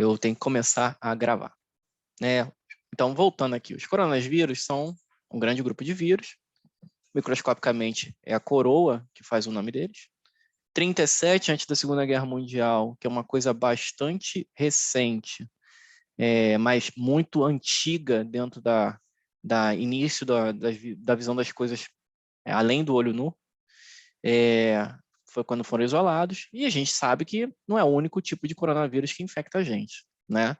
eu tenho que começar a gravar, né? Então, voltando aqui, os coronavírus são um grande grupo de vírus. Microscopicamente, é a coroa que faz o nome deles. 37 antes da Segunda Guerra Mundial, que é uma coisa bastante recente, mas muito antiga dentro da início da visão das coisas além do olho nu, foi quando foram isolados, e a gente sabe que não é o único tipo de coronavírus que infecta a gente, né?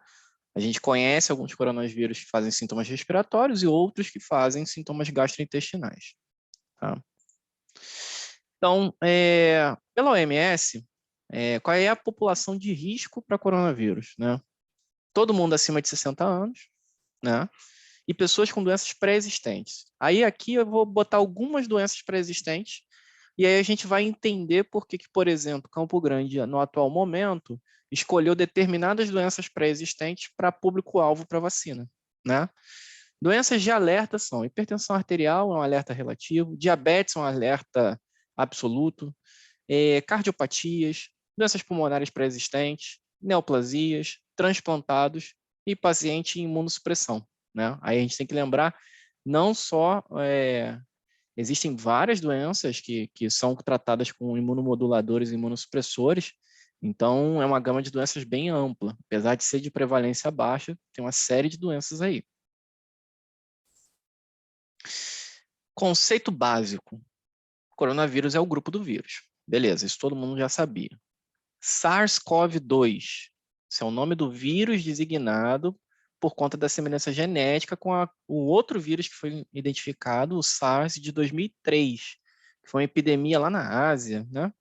A gente conhece alguns coronavírus que fazem sintomas respiratórios e outros que fazem sintomas gastrointestinais. Tá? Então, pela OMS, qual é a população de risco para coronavírus? Né? Todo mundo acima de 60 anos, né? E pessoas com doenças pré-existentes. Aí aqui eu vou botar algumas doenças pré-existentes e aí a gente vai entender por que, por exemplo, Campo Grande, no atual momento, escolheu determinadas doenças pré-existentes para público-alvo para vacina, né? Doenças de alerta são hipertensão arterial, é um alerta relativo, diabetes é um alerta absoluto, cardiopatias, doenças pulmonares pré-existentes, neoplasias, transplantados e paciente em imunossupressão, né? Aí a gente tem que lembrar, não só existem várias doenças que são tratadas com imunomoduladores e imunossupressores, então é uma gama de doenças bem ampla. Apesar de ser de prevalência baixa, tem uma série de doenças aí. Conceito básico. Coronavírus é o grupo do vírus. Beleza, isso todo mundo já sabia. SARS-CoV-2, esse é o nome do vírus designado por conta da semelhança genética com o outro vírus que foi identificado, o SARS de 2003, que foi uma epidemia lá na Ásia, né?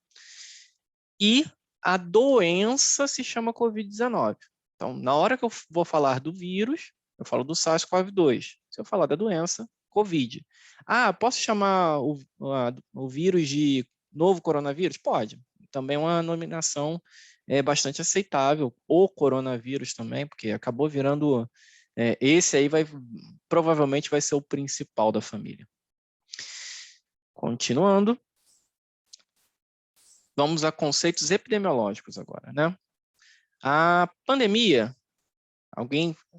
E a doença se chama Covid-19. Então, na hora que eu vou falar do vírus, eu falo do SARS-CoV-2. Se eu falar da doença, Covid. Ah, posso chamar o vírus de novo coronavírus? Pode. Também é uma nominação bastante aceitável. O coronavírus também, porque acabou virando... esse aí provavelmente vai ser o principal da família. Continuando. Vamos a conceitos epidemiológicos agora, né? A pandemia,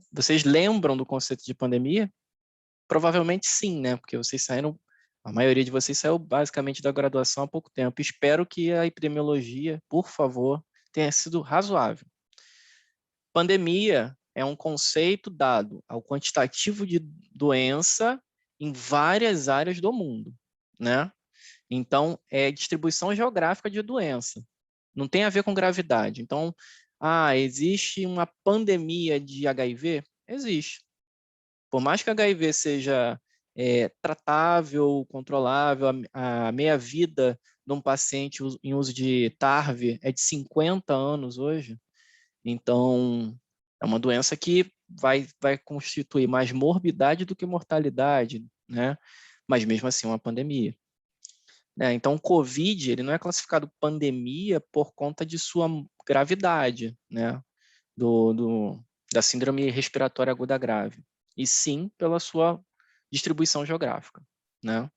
vocês lembram do conceito de pandemia? Provavelmente sim, né? Porque a maioria de vocês saiu basicamente da graduação há pouco tempo. Espero que a epidemiologia, por favor, tenha sido razoável. Pandemia é um conceito dado ao quantitativo de doença em várias áreas do mundo, né? Então, é distribuição geográfica de doença. Não tem a ver com gravidade. Então, existe uma pandemia de HIV? Existe. Por mais que HIV seja tratável, controlável, a meia-vida de um paciente em uso de TARV é de 50 anos hoje. Então, é uma doença que vai constituir mais morbidade do que mortalidade, né? Mas mesmo assim, é uma pandemia. Então, o COVID ele não é classificado pandemia por conta de sua gravidade, né? Da síndrome respiratória aguda grave, e sim pela sua distribuição geográfica, né?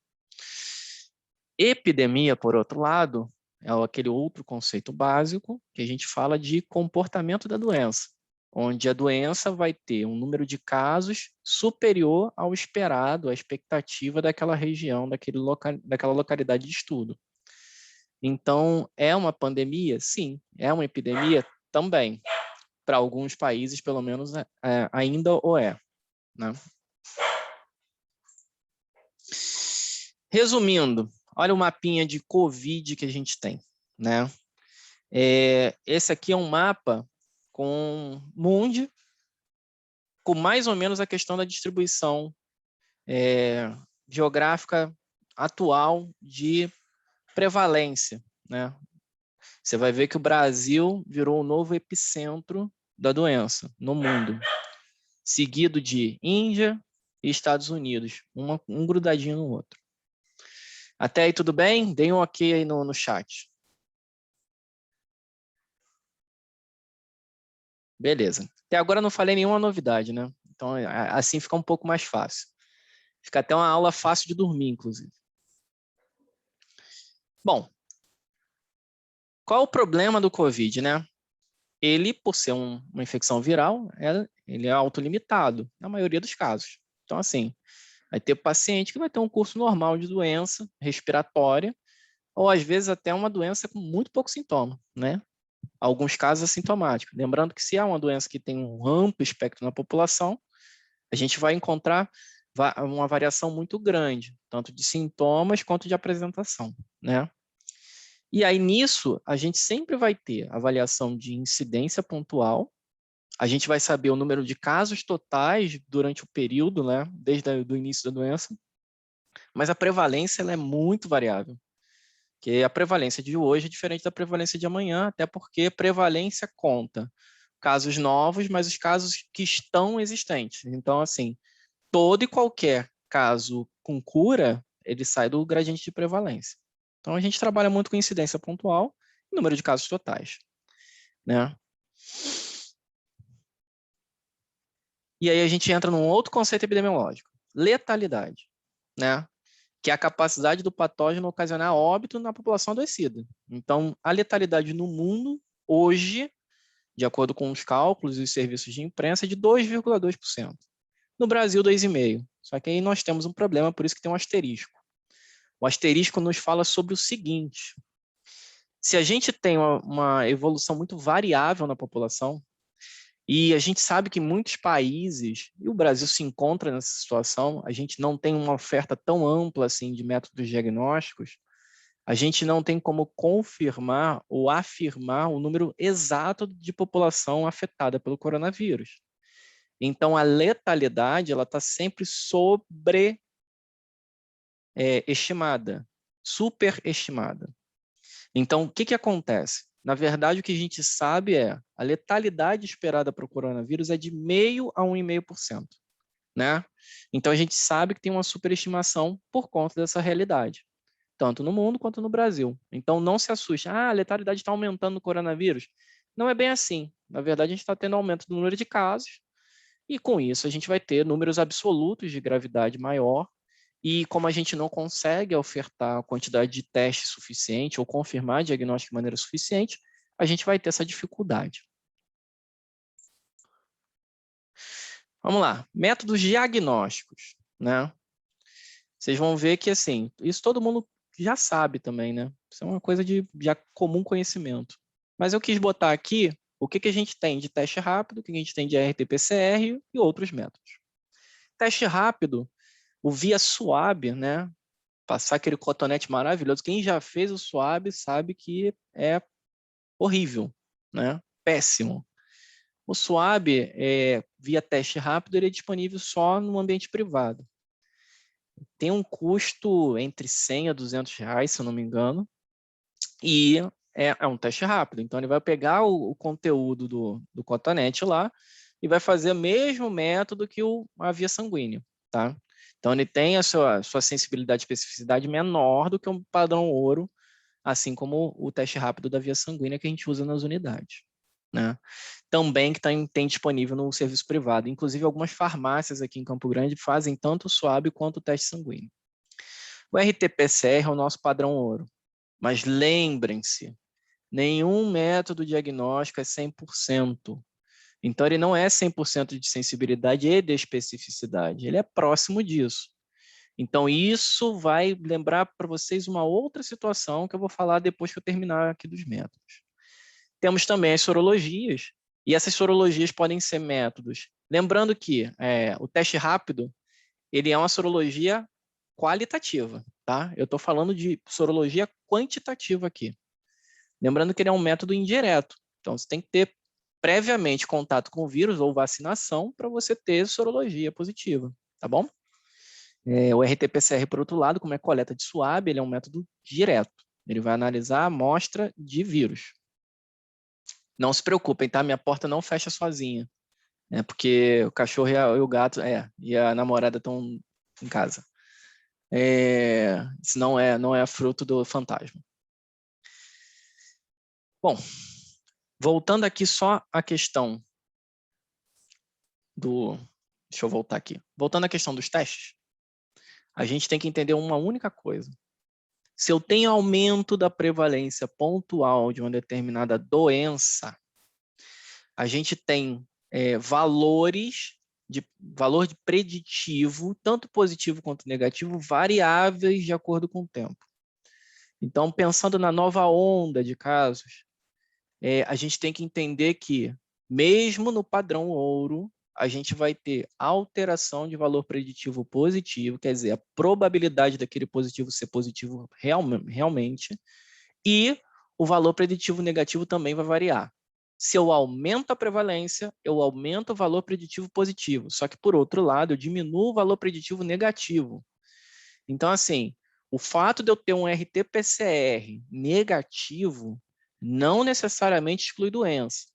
Epidemia, por outro lado, é aquele outro conceito básico que a gente fala de comportamento da doença, onde a doença vai ter um número de casos superior ao esperado, à expectativa daquela região, daquela localidade de estudo. Então, é uma pandemia? Sim. É uma epidemia? Também. Para alguns países, pelo menos, ainda o é. Né? Resumindo, olha o mapinha de Covid que a gente tem. Né? Esse aqui é um mapa com mundo, com mais ou menos a questão da distribuição geográfica atual de prevalência. Né? Você vai ver que o Brasil virou o novo epicentro da doença no mundo, seguido de Índia e Estados Unidos, um grudadinho no outro. Até aí tudo bem? Deem um ok aí no chat. Beleza. Até agora eu não falei nenhuma novidade, né? Então, assim fica um pouco mais fácil. Fica até uma aula fácil de dormir, inclusive. Bom, qual o problema do COVID, né? ele, por ser uma infecção viral, ele é autolimitado, na maioria dos casos. Então, assim, vai ter paciente que vai ter um curso normal de doença respiratória, ou às vezes até uma doença com muito pouco sintoma, né? Alguns casos assintomáticos. Lembrando que se é uma doença que tem um amplo espectro na população, a gente vai encontrar uma variação muito grande, tanto de sintomas quanto de apresentação, né? E aí, nisso, a gente sempre vai ter avaliação de incidência pontual, a gente vai saber o número de casos totais durante o período, né, desde o início da doença, mas a prevalência ela é muito variável, porque a prevalência de hoje é diferente da prevalência de amanhã, até porque prevalência conta casos novos, mas os casos que estão existentes. Então, assim, todo e qualquer caso com cura, ele sai do gradiente de prevalência. Então, a gente trabalha muito com incidência pontual e número de casos totais, né? E aí a gente entra num outro conceito epidemiológico, letalidade, né? Que é a capacidade do patógeno ocasionar óbito na população adoecida. Então, a letalidade no mundo, hoje, de acordo com os cálculos e os serviços de imprensa, é de 2,2%. No Brasil, 2,5%. Só que aí nós temos um problema, por isso que tem um asterisco. O asterisco nos fala sobre o seguinte: se a gente tem uma evolução muito variável na população, e a gente sabe que muitos países, e o Brasil se encontra nessa situação, a gente não tem uma oferta tão ampla assim de métodos diagnósticos, a gente não tem como confirmar ou afirmar o número exato de população afetada pelo coronavírus. Então, a letalidade ela está sempre sobreestimada, superestimada. Então, o que acontece? Na verdade, o que a gente sabe é a letalidade esperada para o coronavírus é de 0,5% a 1,5%, né? Então, a gente sabe que tem uma superestimação por conta dessa realidade, tanto no mundo quanto no Brasil. Então, não se assuste. Ah, a letalidade está aumentando no coronavírus. Não é bem assim. Na verdade, a gente está tendo aumento do número de casos e, com isso, a gente vai ter números absolutos de gravidade maior. E como a gente não consegue ofertar a quantidade de testes suficiente ou confirmar diagnóstico de maneira suficiente, a gente vai ter essa dificuldade. Vamos lá, métodos diagnósticos, né? Vocês vão ver que, assim, isso todo mundo já sabe também, né? Isso é uma coisa de comum conhecimento. Mas eu quis botar aqui o que a gente tem de teste rápido, o que a gente tem de RT-PCR e outros métodos. Teste rápido, o via SWAB, né? Passar aquele cotonete maravilhoso. Quem já fez o SWAB sabe que é horrível, né? Péssimo. O SWAB, via teste rápido, ele é disponível só no ambiente privado. Tem um custo entre 100 a 200 reais, se eu não me engano, e é um teste rápido. Então, ele vai pegar o conteúdo do cotonete lá e vai fazer o mesmo método que a via sanguínea, tá? Então, ele tem a sua sensibilidade e especificidade menor do que um padrão ouro, assim como o teste rápido da via sanguínea que a gente usa nas unidades, né? Também que tem disponível no serviço privado. Inclusive, algumas farmácias aqui em Campo Grande fazem tanto o SWAB quanto o teste sanguíneo. O RT-PCR é o nosso padrão ouro. Mas lembrem-se, nenhum método diagnóstico é 100%. Então, ele não é 100% de sensibilidade e de especificidade. Ele é próximo disso. Então, isso vai lembrar para vocês uma outra situação que eu vou falar depois que eu terminar aqui dos métodos. Temos também as sorologias, e essas sorologias podem ser métodos. Lembrando que o teste rápido, ele é uma sorologia qualitativa, tá? Eu estou falando de sorologia quantitativa aqui. Lembrando que ele é um método indireto. Então, você tem que ter previamente contato com o vírus ou vacinação para você ter sorologia positiva, tá bom? O RT-PCR, por outro lado, como é coleta de SWAB, ele é um método direto. Ele vai analisar a amostra de vírus. Não se preocupem, tá? Minha porta não fecha sozinha. Porque o cachorro e o gato, e a namorada estão em casa. Isso não é fruto do fantasma. Bom, voltando aqui só à questão Deixa eu voltar aqui. Voltando à questão dos testes, a gente tem que entender uma única coisa. Se eu tenho aumento da prevalência pontual de uma determinada doença, a gente tem valor de preditivo, tanto positivo quanto negativo, variáveis de acordo com o tempo. Então, pensando na nova onda de casos, a gente tem que entender que, mesmo no padrão ouro, a gente vai ter alteração de valor preditivo positivo, quer dizer, a probabilidade daquele positivo ser positivo realmente, e o valor preditivo negativo também vai variar. Se eu aumento a prevalência, eu aumento o valor preditivo positivo, só que, por outro lado, eu diminuo o valor preditivo negativo. Então, assim, o fato de eu ter um RT-PCR negativo não necessariamente exclui doença.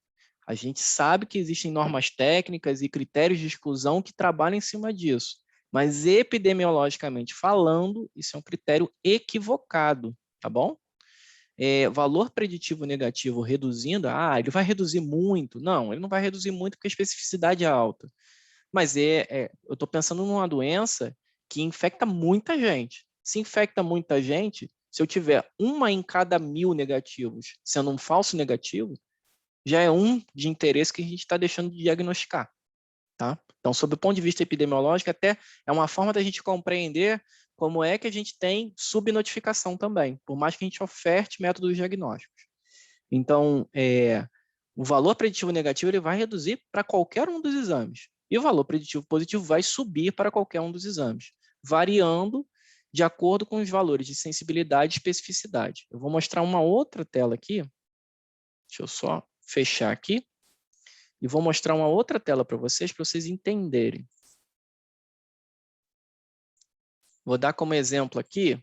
A gente sabe que existem normas técnicas e critérios de exclusão que trabalham em cima disso, mas epidemiologicamente falando, isso é um critério equivocado, tá bom? Valor preditivo negativo reduzindo, ele vai reduzir muito. Não, ele não vai reduzir muito porque a especificidade é alta. Mas eu estou pensando numa doença que infecta muita gente. Se infecta muita gente, se eu tiver uma em cada 1000 negativos sendo um falso negativo, já é um de interesse que a gente está deixando de diagnosticar. Tá? Então, sob o ponto de vista epidemiológico, até é uma forma da gente compreender como é que a gente tem subnotificação também, por mais que a gente oferte métodos diagnósticos. Então, o valor preditivo negativo ele vai reduzir para qualquer um dos exames, e o valor preditivo positivo vai subir para qualquer um dos exames, variando de acordo com os valores de sensibilidade e especificidade. Eu vou mostrar uma outra tela aqui, deixa eu só fechar aqui, e vou mostrar uma outra tela para vocês entenderem. Vou dar como exemplo aqui,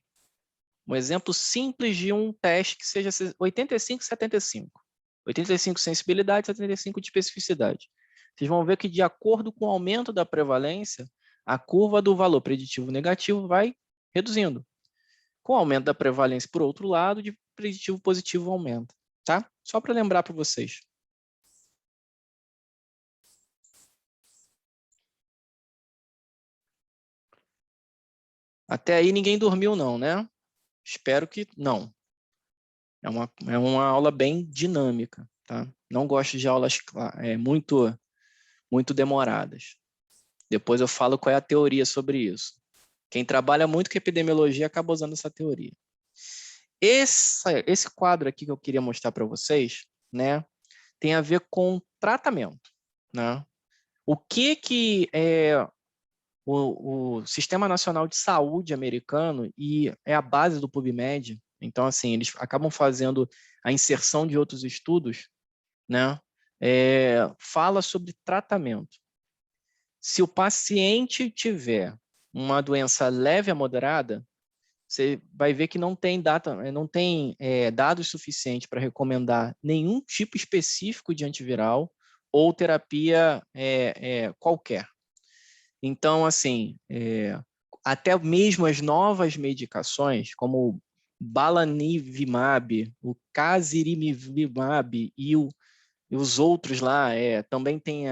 um exemplo simples de um teste que seja 85 e 75. 85 sensibilidade, 75 de especificidade. Vocês vão ver que, de acordo com o aumento da prevalência, a curva do valor preditivo negativo vai reduzindo. Com o aumento da prevalência, por outro lado, de preditivo positivo aumenta. Tá? Só para lembrar para vocês. Até aí ninguém dormiu não, né? Espero que não. É uma aula bem dinâmica, tá? Não gosto de aulas muito demoradas. Depois eu falo qual é a teoria sobre isso. Quem trabalha muito com epidemiologia acaba usando essa teoria. Esse quadro aqui que eu queria mostrar para vocês, né, tem a ver com tratamento, né? O que é o Sistema Nacional de Saúde americano e é a base do PubMed. Então, assim, eles acabam fazendo a inserção de outros estudos, né? Fala sobre tratamento. Se o paciente tiver uma doença leve a moderada, você vai ver que não tem dados suficientes para recomendar nenhum tipo específico de antiviral ou terapia qualquer. Então, assim, até mesmo as novas medicações, como o Balanivimab, o Casirivimab e os outros lá, também tem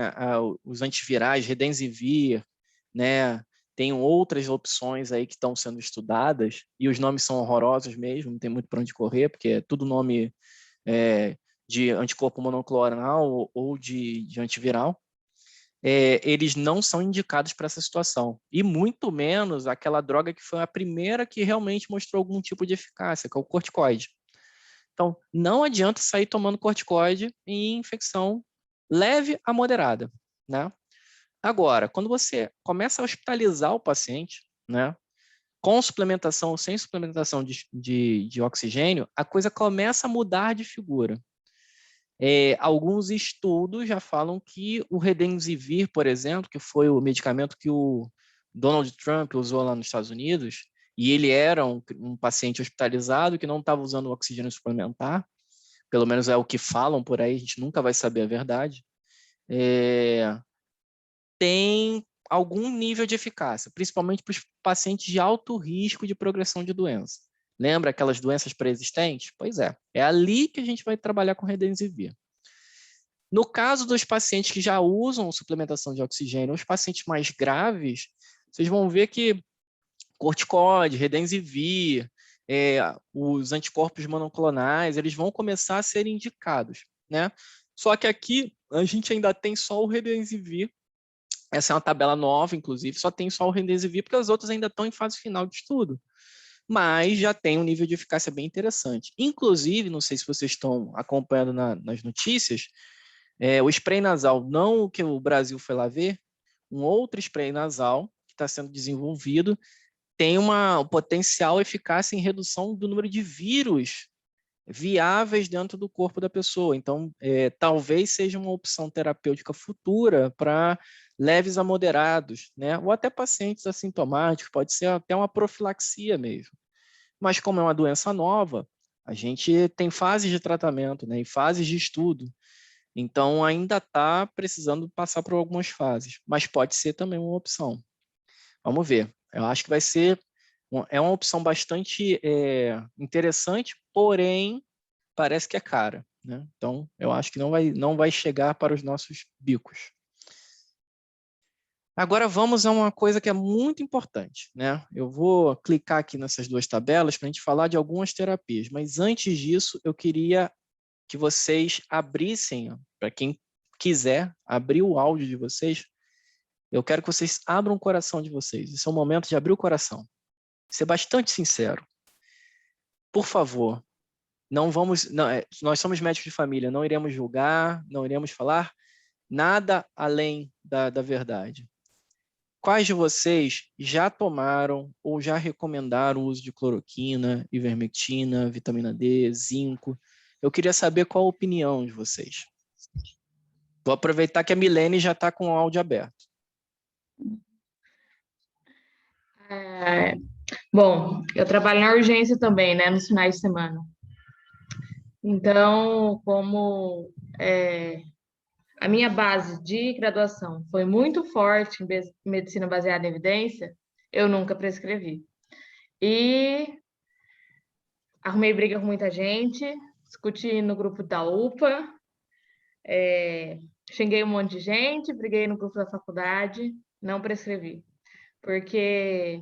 os antivirais, Redensivir, né? Tem outras opções aí que estão sendo estudadas, e os nomes são horrorosos mesmo, não tem muito para onde correr, porque é tudo nome de anticorpo monoclonal ou de antiviral. Eles não são indicados para essa situação. E muito menos aquela droga que foi a primeira que realmente mostrou algum tipo de eficácia, que é o corticoide. Então, não adianta sair tomando corticoide em infecção leve a moderada, né? Agora, quando você começa a hospitalizar o paciente, né, com suplementação ou sem suplementação de oxigênio, a coisa começa a mudar de figura. Alguns estudos já falam que o Redensivir, por exemplo, que foi o medicamento que o Donald Trump usou lá nos Estados Unidos, e ele era um paciente hospitalizado que não estava usando oxigênio suplementar, pelo menos é o que falam por aí, a gente nunca vai saber a verdade, tem algum nível de eficácia, principalmente para os pacientes de alto risco de progressão de doença. Lembra aquelas doenças pré-existentes? Pois é ali que a gente vai trabalhar com Redensivir. No caso dos pacientes que já usam suplementação de oxigênio, os pacientes mais graves, vocês vão ver que corticoide, Redensivir, os anticorpos monoclonais, eles vão começar a ser indicados, né? Só que aqui a gente ainda tem só o Remdesivir. Essa é uma tabela nova, inclusive, só tem só o Remdesivir, porque as outras ainda estão em fase final de estudo. Mas já tem um nível de eficácia bem interessante. Inclusive, não sei se vocês estão acompanhando nas notícias, o spray nasal, não o que o Brasil foi lá ver, um outro spray nasal que está sendo desenvolvido, tem uma potencial eficácia em redução do número de vírus viáveis dentro do corpo da pessoa. Então, talvez seja uma opção terapêutica futura para leves a moderados, né? Ou até pacientes assintomáticos, pode ser até uma profilaxia mesmo. Mas como é uma doença nova, a gente tem fases de tratamento, né? E fases de estudo. Então, ainda está precisando passar por algumas fases, mas pode ser também uma opção. Vamos ver. Eu acho que vai ser uma opção bastante interessante, porém parece que é cara, né? Então eu acho que não vai chegar para os nossos bicos. Agora vamos a uma coisa que é muito importante, né? Eu vou clicar aqui nessas duas tabelas para a gente falar de algumas terapias, mas antes disso eu queria que vocês abrissem, para quem quiser abrir o áudio de vocês, eu quero que vocês abram o coração de vocês. Esse é o momento de abrir o coração. Ser bastante sincero. Por favor, não vamos. Não, nós somos médicos de família, não iremos julgar, não iremos falar nada além da verdade. Quais de vocês já tomaram ou já recomendaram o uso de cloroquina, ivermectina, vitamina D, zinco? Eu queria saber qual a opinião de vocês. Vou aproveitar que a Milene já está com o áudio aberto. Bom, eu trabalho na urgência também, né, nos finais de semana. Então, como a minha base de graduação foi muito forte em medicina baseada em evidência, eu nunca prescrevi. E arrumei briga com muita gente, discuti no grupo da UPA, xinguei um monte de gente, briguei no grupo da faculdade, não prescrevi. Porque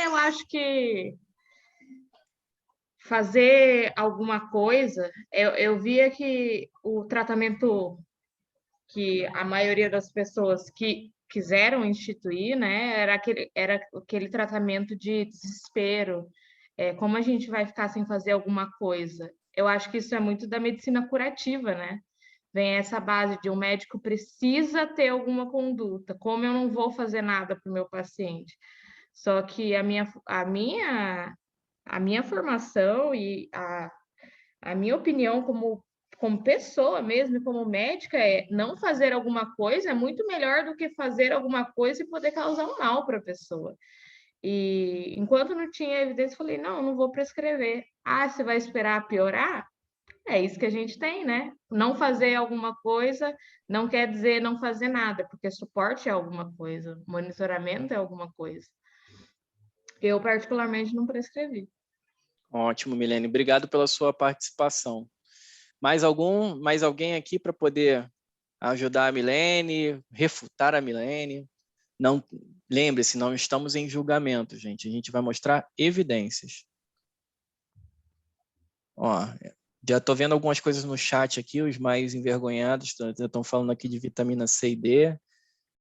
eu acho que fazer alguma coisa, eu via que o tratamento que a maioria das pessoas que quiseram instituir, né, era aquele tratamento de desespero. Como a gente vai ficar sem fazer alguma coisa? Eu acho que isso é muito da medicina curativa, né? Vem essa base de um médico precisa ter alguma conduta. Como eu não vou fazer nada para o meu paciente? Só que a minha formação e a minha opinião como pessoa mesmo, e como médica, não fazer alguma coisa é muito melhor do que fazer alguma coisa e poder causar um mal para a pessoa. E enquanto não tinha evidência, eu falei, não vou prescrever. Ah, você vai esperar piorar? É isso que a gente tem, né? Não fazer alguma coisa não quer dizer não fazer nada, porque suporte é alguma coisa, monitoramento é alguma coisa. Eu, particularmente, não prescrevi. Ótimo, Milene. Obrigado pela sua participação. Mais alguém aqui para poder ajudar a Milene, refutar a Milene? Não, lembre-se, não estamos em julgamento, gente. A gente vai mostrar evidências. Ó, já estou vendo algumas coisas no chat aqui, os mais envergonhados estão falando aqui de vitamina C e D,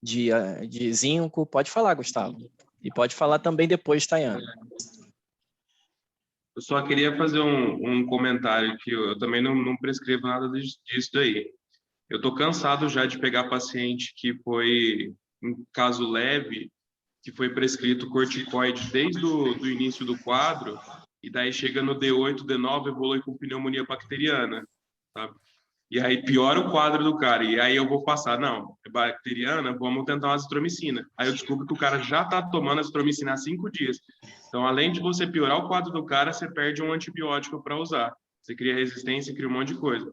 de zinco. Pode falar, Gustavo. E pode falar também depois, Tayana. Eu só queria fazer um comentário que eu também não prescrevo nada disso daí. Eu estou cansado já de pegar paciente que foi, um caso leve, que foi prescrito corticoide desde o início do quadro, e daí chega no D8, D9, evolui com pneumonia bacteriana, sabe? E aí piora o quadro do cara, e aí eu vou passar, não, é bacteriana, vamos tentar uma azitromicina. Aí eu descubro que o cara já está tomando azitromicina há 5 dias. Então, além de você piorar o quadro do cara, você perde um antibiótico para usar. Você cria resistência, cria um monte de coisa.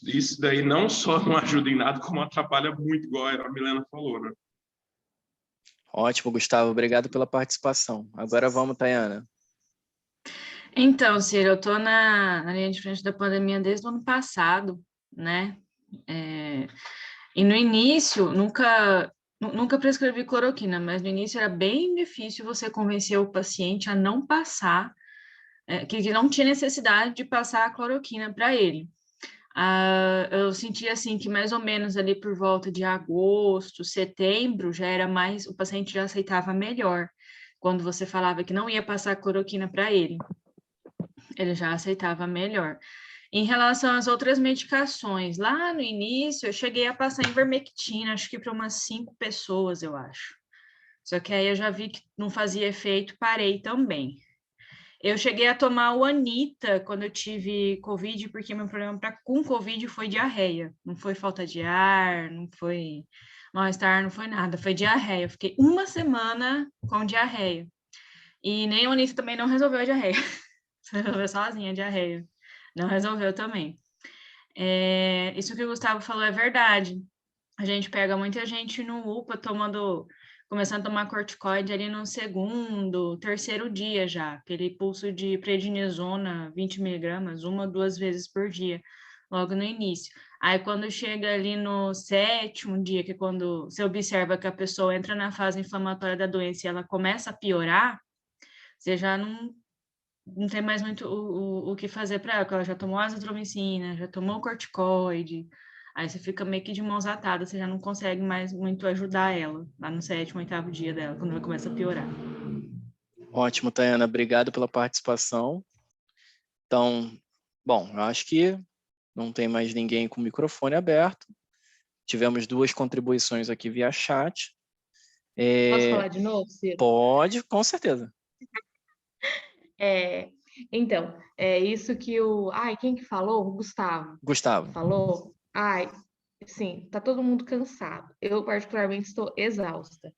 Isso daí não só não ajuda em nada, como atrapalha muito, igual a Milena falou, né? Ótimo, Gustavo. Obrigado pela participação. Agora vamos, Tayana. Então, Ciro, eu estou na linha de frente da pandemia desde o ano passado, né? E no início, nunca prescrevi cloroquina, mas no início era bem difícil você convencer o paciente a não passar, que não tinha necessidade de passar a cloroquina para ele. Eu senti assim que mais ou menos ali por volta de agosto, setembro, já era mais, o paciente já aceitava melhor. Quando você falava que não ia passar cloroquina para ele já aceitava melhor. Em relação às outras medicações, lá no início eu cheguei a passar ivermectina, acho que para umas 5 pessoas, eu acho. Só que aí eu já vi que não fazia efeito, parei também. Eu cheguei a tomar o Anita quando eu tive Covid, porque meu problema com Covid foi diarreia. Não foi falta de ar, não foi mal-estar, não foi nada, foi diarreia. Eu fiquei uma semana com diarreia. E nem o Anita também não resolveu a diarreia. Você resolveu sozinha a diarreia. Não resolveu também. Isso que o Gustavo falou é verdade. A gente pega muita gente no UPA começando a tomar corticoide ali no segundo, terceiro dia já. Aquele pulso de prednisona, 20 miligramas, 1 ou 2 vezes por dia, logo no início. Aí quando chega ali no 7º dia, que é quando você observa que a pessoa entra na fase inflamatória da doença e ela começa a piorar, você já não tem mais muito o que fazer para ela, porque ela já tomou azitromicina, já tomou corticoide, aí você fica meio que de mãos atadas, você já não consegue mais muito ajudar ela, lá no 7º, 8º dia dela, quando ela começa a piorar. Ótimo, Tayana, obrigado pela participação. Então, bom, eu acho que não tem mais ninguém com o microfone aberto. Tivemos 2 contribuições aqui via chat. Posso falar de novo, Ciro? Pode, com certeza. Então, é isso que quem que falou? O Gustavo. Gustavo. Falou? Sim, tá todo mundo cansado. Eu, particularmente, estou exausta.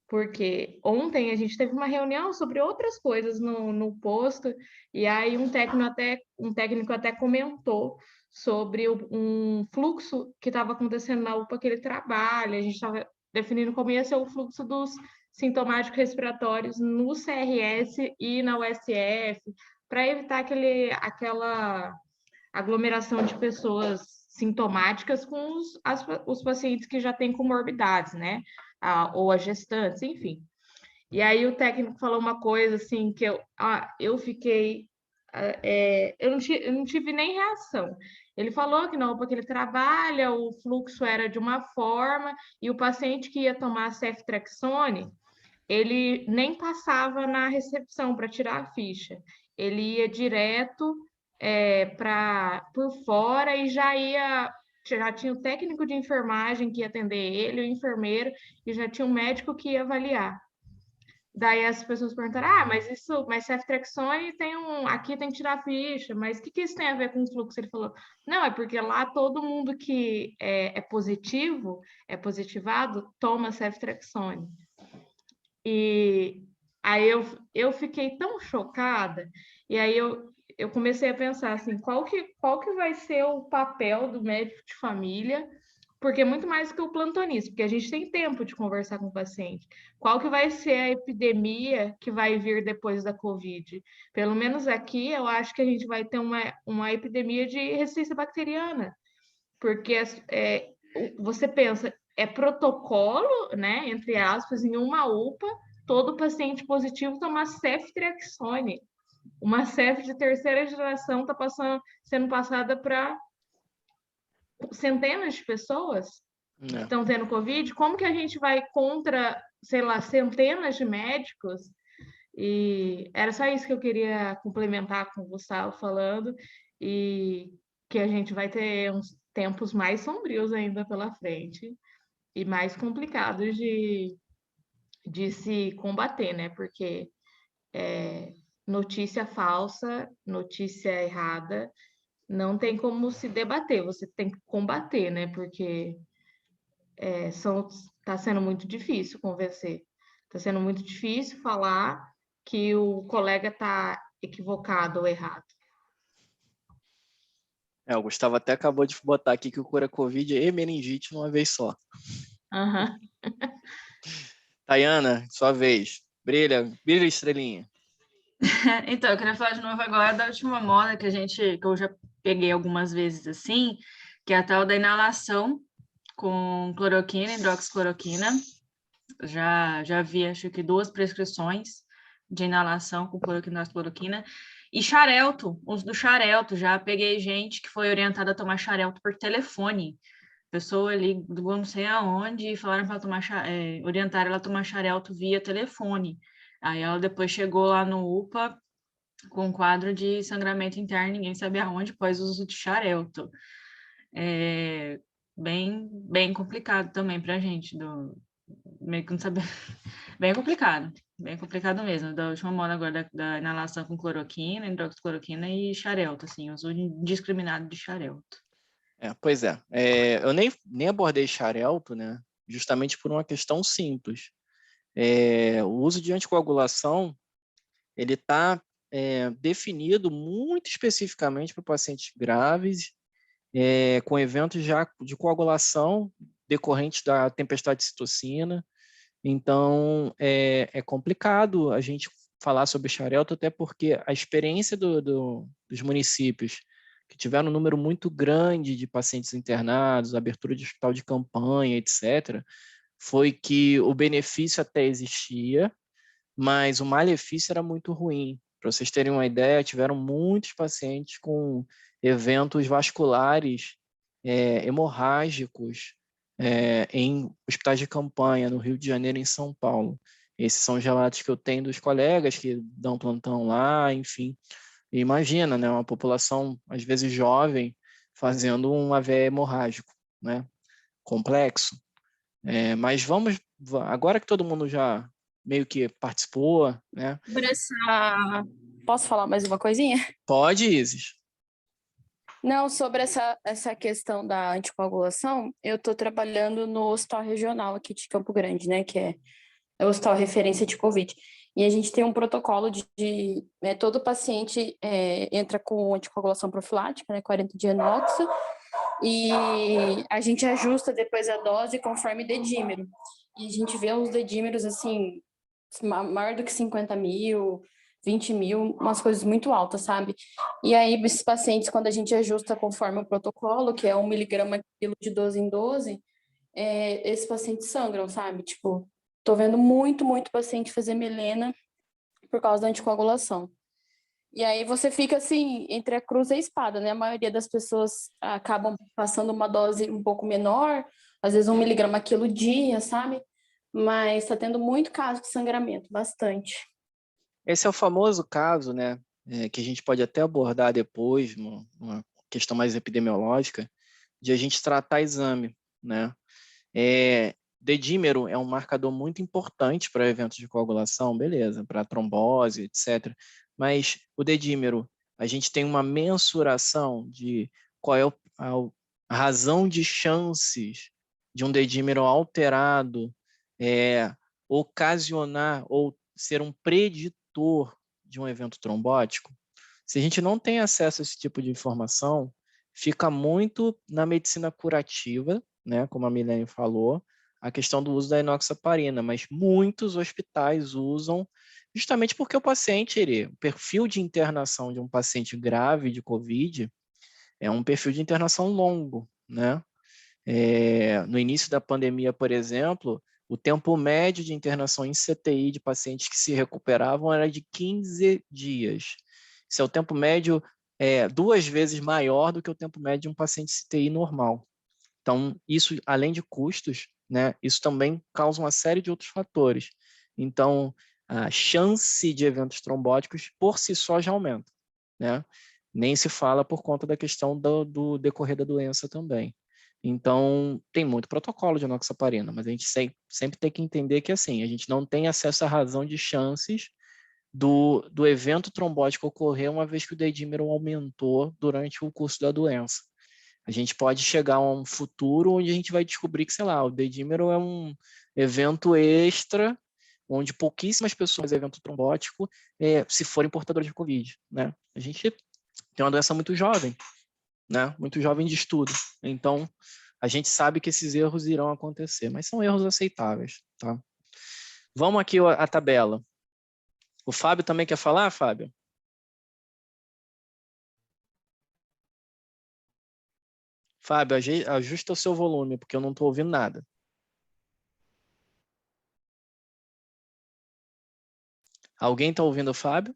Porque ontem a gente teve uma reunião sobre outras coisas no posto, e aí um técnico até comentou sobre um fluxo que estava acontecendo na UPA que ele trabalha, a gente estava definindo como ia ser o fluxo dos sintomáticos respiratórios no CRS e na USF, para evitar aquela aglomeração de pessoas sintomáticas com os pacientes que já têm comorbidades, né? Ou as gestantes, enfim. E aí o técnico falou uma coisa assim que eu fiquei, eu não tive nem reação. Ele falou que na UPA que ele trabalha, o fluxo era de uma forma, e o paciente que ia tomar ceftriaxone, ele nem passava na recepção para tirar a ficha. Ele ia direto por fora e já tinha o técnico de enfermagem que ia atender ele, o enfermeiro, e já tinha um médico que ia avaliar. Daí as pessoas perguntaram: mas ceftriaxone aqui tem que tirar a ficha, mas o que isso tem a ver com o fluxo? Ele falou: não, é porque lá todo mundo que é positivado, toma ceftriaxone. E aí eu fiquei tão chocada, e aí eu comecei a pensar assim, qual que vai ser o papel do médico de família, porque é muito mais que o plantonista, porque a gente tem tempo de conversar com o paciente. Qual que vai ser a epidemia que vai vir depois da Covid? Pelo menos aqui, eu acho que a gente vai ter uma epidemia de resistência bacteriana, porque você pensa, é protocolo, né, entre aspas, em uma UPA, todo paciente positivo tomar ceftriaxone. Uma cef de terceira geração está sendo passada para centenas de pessoas que estão tendo Covid. Como que a gente vai contra, sei lá, centenas de médicos? E era só isso que eu queria complementar com o Gustavo falando, e que a gente vai ter uns tempos mais sombrios ainda pela frente e mais complicados de se combater, né? Porque notícia falsa, notícia errada, não tem como se debater, você tem que combater, né? Porque tá sendo muito difícil convencer, tá sendo muito difícil falar que o colega tá equivocado ou errado. O Gustavo até acabou de botar aqui que o cura Covid e meningite numa vez só. Uhum. Tayana, sua vez. Brilha, estrelinha. Então, eu queria falar de novo agora da última moda que eu já peguei algumas vezes assim, que é a tal da inalação com cloroquina, hidroxicloroquina. Já vi, acho que 2 prescrições de inalação com cloroquina e hidroxicloroquina. E xarelto, uso do xarelto. Já peguei gente que foi orientada a tomar xarelto por telefone. Pessoa ali do não sei aonde e falaram para ela tomar orientaram ela a tomar xarelto via telefone. Aí ela depois chegou lá no UPA com um quadro de sangramento interno, ninguém sabia aonde, após o uso de xarelto. É bem complicado também para a gente, meio que não saber. Bem complicado mesmo. Da última moda agora da inalação com cloroquina, hidroxicloroquina e xarelto, assim, uso indiscriminado de xarelto. Pois é. Eu nem abordei xarelto, né? Justamente por uma questão simples. O uso de anticoagulação, ele está definido muito especificamente para pacientes graves, com eventos já de coagulação decorrentes da tempestade de citocina. Então, é complicado a gente falar sobre xarelto, até porque a experiência dos municípios que tiveram um número muito grande de pacientes internados, abertura de hospital de campanha, etc., foi que o benefício até existia, mas o malefício era muito ruim. Para vocês terem uma ideia, tiveram muitos pacientes com eventos vasculares hemorrágicos em hospitais de campanha, no Rio de Janeiro e em São Paulo. Esses são os relatos que eu tenho dos colegas que dão plantão lá, enfim. E imagina, né, uma população, às vezes jovem, fazendo um AVE hemorrágico, né? Complexo. Mas agora que todo mundo já meio que participou, né? Sobre Posso falar mais uma coisinha? Pode, Isis. Não, sobre essa questão da anticoagulação, eu estou trabalhando no hospital regional aqui de Campo Grande, né? Que é o hospital referência de Covid. E a gente tem um protocolo todo paciente entra com anticoagulação profilática, né? 40 de enoxa, e a gente ajusta depois a dose conforme dedímero. E a gente vê os dedímeros, assim, maior do que 50 mil, 20 mil, umas coisas muito altas, sabe? E aí, esses pacientes, quando a gente ajusta conforme o protocolo, que é 1 miligrama quilo de 12 em 12, esses pacientes sangram, sabe? Tipo, tô vendo muito paciente fazer melena por causa da anticoagulação. E aí você fica assim, entre a cruz e a espada, né? A maioria das pessoas acabam passando uma dose um pouco menor, às vezes 1 miligrama quilo dia, sabe? Mas está tendo muito caso de sangramento, bastante. Esse é o famoso caso, né? Que a gente pode até abordar depois, uma questão mais epidemiológica, de a gente tratar exame, né? Dedímero é um marcador muito importante para eventos de coagulação, beleza, para trombose, etc. Mas o dedímero, a gente tem uma mensuração de qual é a razão de chances de um dedímero alterado ocasionar ou ser um preditor de um evento trombótico. Se a gente não tem acesso a esse tipo de informação, fica muito na medicina curativa, né, como a Milene falou, a questão do uso da enoxaparina, mas muitos hospitais usam justamente porque o perfil de internação de um paciente grave de COVID é um perfil de internação longo, né? No início da pandemia, por exemplo, o tempo médio de internação em CTI de pacientes que se recuperavam era de 15 dias. Esse é o tempo médio 2 vezes maior do que o tempo médio de um paciente CTI normal. Então, isso, além de custos, né, isso também causa uma série de outros fatores. Então, a chance de eventos trombóticos por si só já aumenta, né? Nem se fala por conta da questão do decorrer da doença também. Então, tem muito protocolo de enoxaparina, mas a gente sempre tem que entender que, assim, a gente não tem acesso à razão de chances do evento trombótico ocorrer uma vez que o dedímero aumentou durante o curso da doença. A gente pode chegar a um futuro onde a gente vai descobrir que, sei lá, o dedímero é um evento extra, onde pouquíssimas pessoas fazem evento trombótico se forem portadores de Covid, né? A gente tem uma doença muito jovem, né? Muito jovem de estudo. Então, a gente sabe que esses erros irão acontecer, mas são erros aceitáveis, tá? Vamos aqui a tabela. O Fábio também quer falar, Fábio? Fábio, ajusta o seu volume, porque eu não estou ouvindo nada. Alguém está ouvindo o Fábio?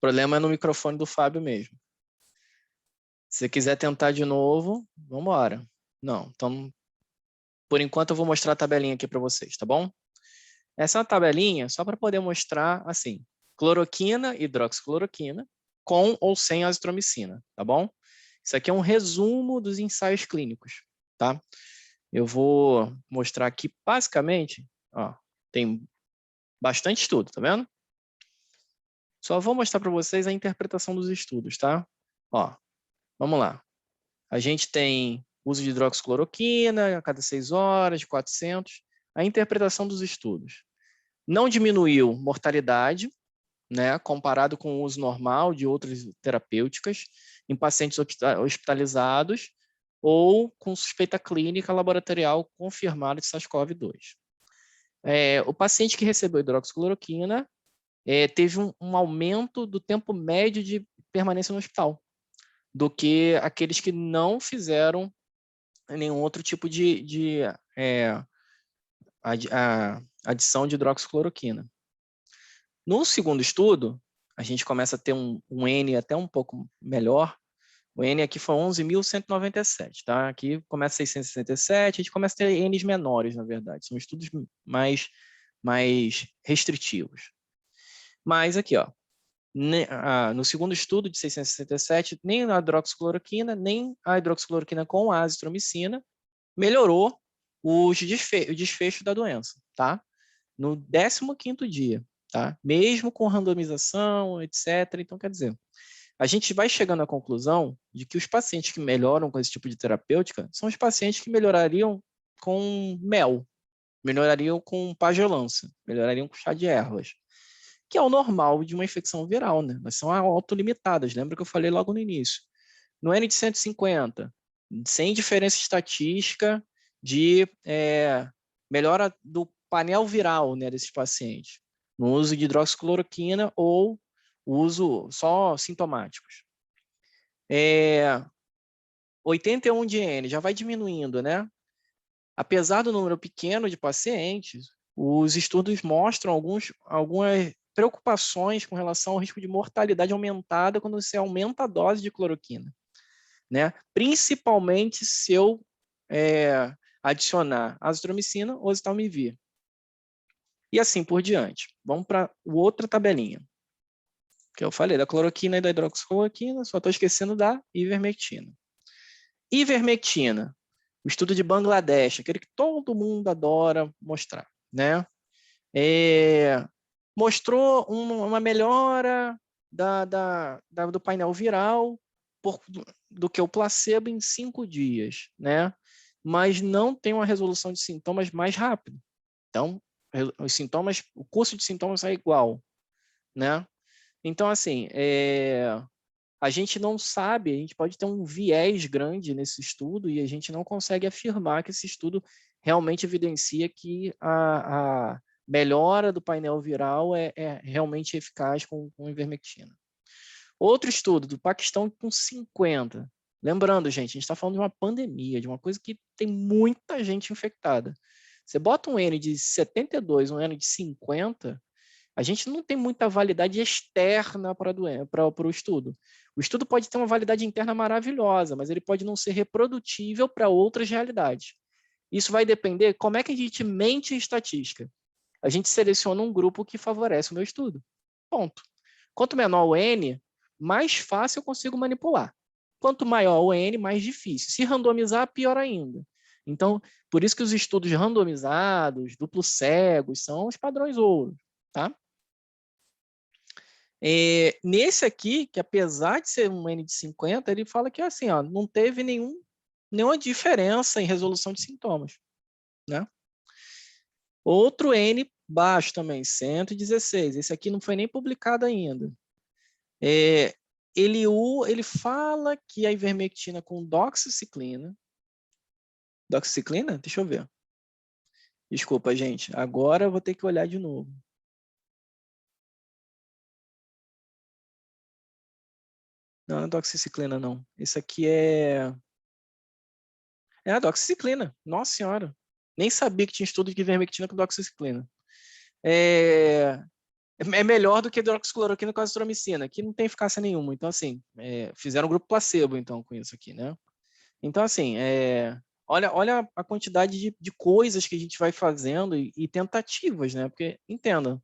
problema é no microfone do Fábio mesmo. Se você quiser tentar de novo, vamos embora. Não, então, por enquanto eu vou mostrar a tabelinha aqui para vocês, tá bom? Essa é uma tabelinha só para poder mostrar, assim, cloroquina, hidroxicloroquina, com ou sem azitromicina, tá bom? Isso aqui é um resumo dos ensaios clínicos, tá? Eu vou mostrar aqui, basicamente, ó, tem bastante estudo, tá vendo? Só vou mostrar para vocês a interpretação dos estudos, tá? Ó, vamos lá. A gente tem uso de hidroxicloroquina a cada 6 horas, de 400. A interpretação dos estudos. Não diminuiu mortalidade, né, comparado com o uso normal de outras terapêuticas em pacientes hospitalizados ou com suspeita clínica laboratorial confirmada de SARS-CoV-2. O paciente que recebeu hidroxicloroquina teve um aumento do tempo médio de permanência no hospital do que aqueles que não fizeram nenhum outro tipo de adição de hidroxicloroquina. No segundo estudo, a gente começa a ter um N até um pouco melhor. O N aqui foi 11.197, tá? Aqui começa 667, a gente começa a ter Ns menores, na verdade. São estudos mais restritivos. Mas aqui, ó, no segundo estudo de 667, nem a hidroxicloroquina, nem a hidroxicloroquina com azitromicina melhorou o desfecho da doença, tá? No 15º dia, tá? Mesmo com randomização, etc. Então, quer dizer, a gente vai chegando à conclusão de que os pacientes que melhoram com esse tipo de terapêutica são os pacientes que melhorariam com mel, melhorariam com pagelança, melhorariam com chá de ervas, que é o normal de uma infecção viral, né? Elas são autolimitadas, lembra que eu falei logo no início. No N de 150, sem diferença estatística de melhora do painel viral, né, desses pacientes, no uso de hidroxicloroquina ou uso só sintomáticos. 81 de N, já vai diminuindo, né? Apesar do número pequeno de pacientes, os estudos mostram algumas preocupações com relação ao risco de mortalidade aumentada quando você aumenta a dose de cloroquina, né? Principalmente se eu adicionar azitromicina ou oseltamivir. E assim por diante. Vamos para outra tabelinha. Que eu falei da cloroquina e da hidroxicloroquina, só estou esquecendo da ivermectina. Ivermectina, o estudo de Bangladesh, aquele que todo mundo adora mostrar, né? Mostrou uma melhora do painel viral do que o placebo em 5 dias, né? Mas não tem uma resolução de sintomas mais rápido. Então, os sintomas, o curso de sintomas é igual, né? Então, assim, a gente não sabe, a gente pode ter um viés grande nesse estudo e a gente não consegue afirmar que esse estudo realmente evidencia que a melhora do painel viral é realmente eficaz com ivermectina. Outro estudo do Paquistão com 50. Lembrando, gente, a gente está falando de uma pandemia, de uma coisa que tem muita gente infectada. Você bota um N de 72, um N de 50, a gente não tem muita validade externa para o estudo. O estudo pode ter uma validade interna maravilhosa, mas ele pode não ser reprodutível para outras realidades. Isso vai depender como é que a gente mente em estatística. A gente seleciona um grupo que favorece o meu estudo. Ponto. Quanto menor o N, mais fácil eu consigo manipular. Quanto maior o N, mais difícil. Se randomizar, pior ainda. Então, por isso que os estudos randomizados, duplos cegos, são os padrões ouro, tá? Nesse aqui, que apesar de ser um N de 50, ele fala que assim, ó, não teve nenhuma diferença em resolução de sintomas, né? Outro N baixo também, 116. Esse aqui não foi nem publicado ainda. Ele fala que a ivermectina com doxiciclina... Doxiciclina? Deixa eu ver. Desculpa, gente. Agora eu vou ter que olhar de novo. Não, não é doxiciclina, não. Esse aqui é a doxiciclina. Nossa Senhora. Nem sabia que tinha estudo de ivermectina com doxiciclina. É é melhor do que hidroxicloroquina com azitromicina, que não tem eficácia nenhuma. Então, assim, fizeram um grupo placebo, então, com isso aqui, né? Então, assim, olha a quantidade de coisas que a gente vai fazendo e tentativas, né? Porque, entenda,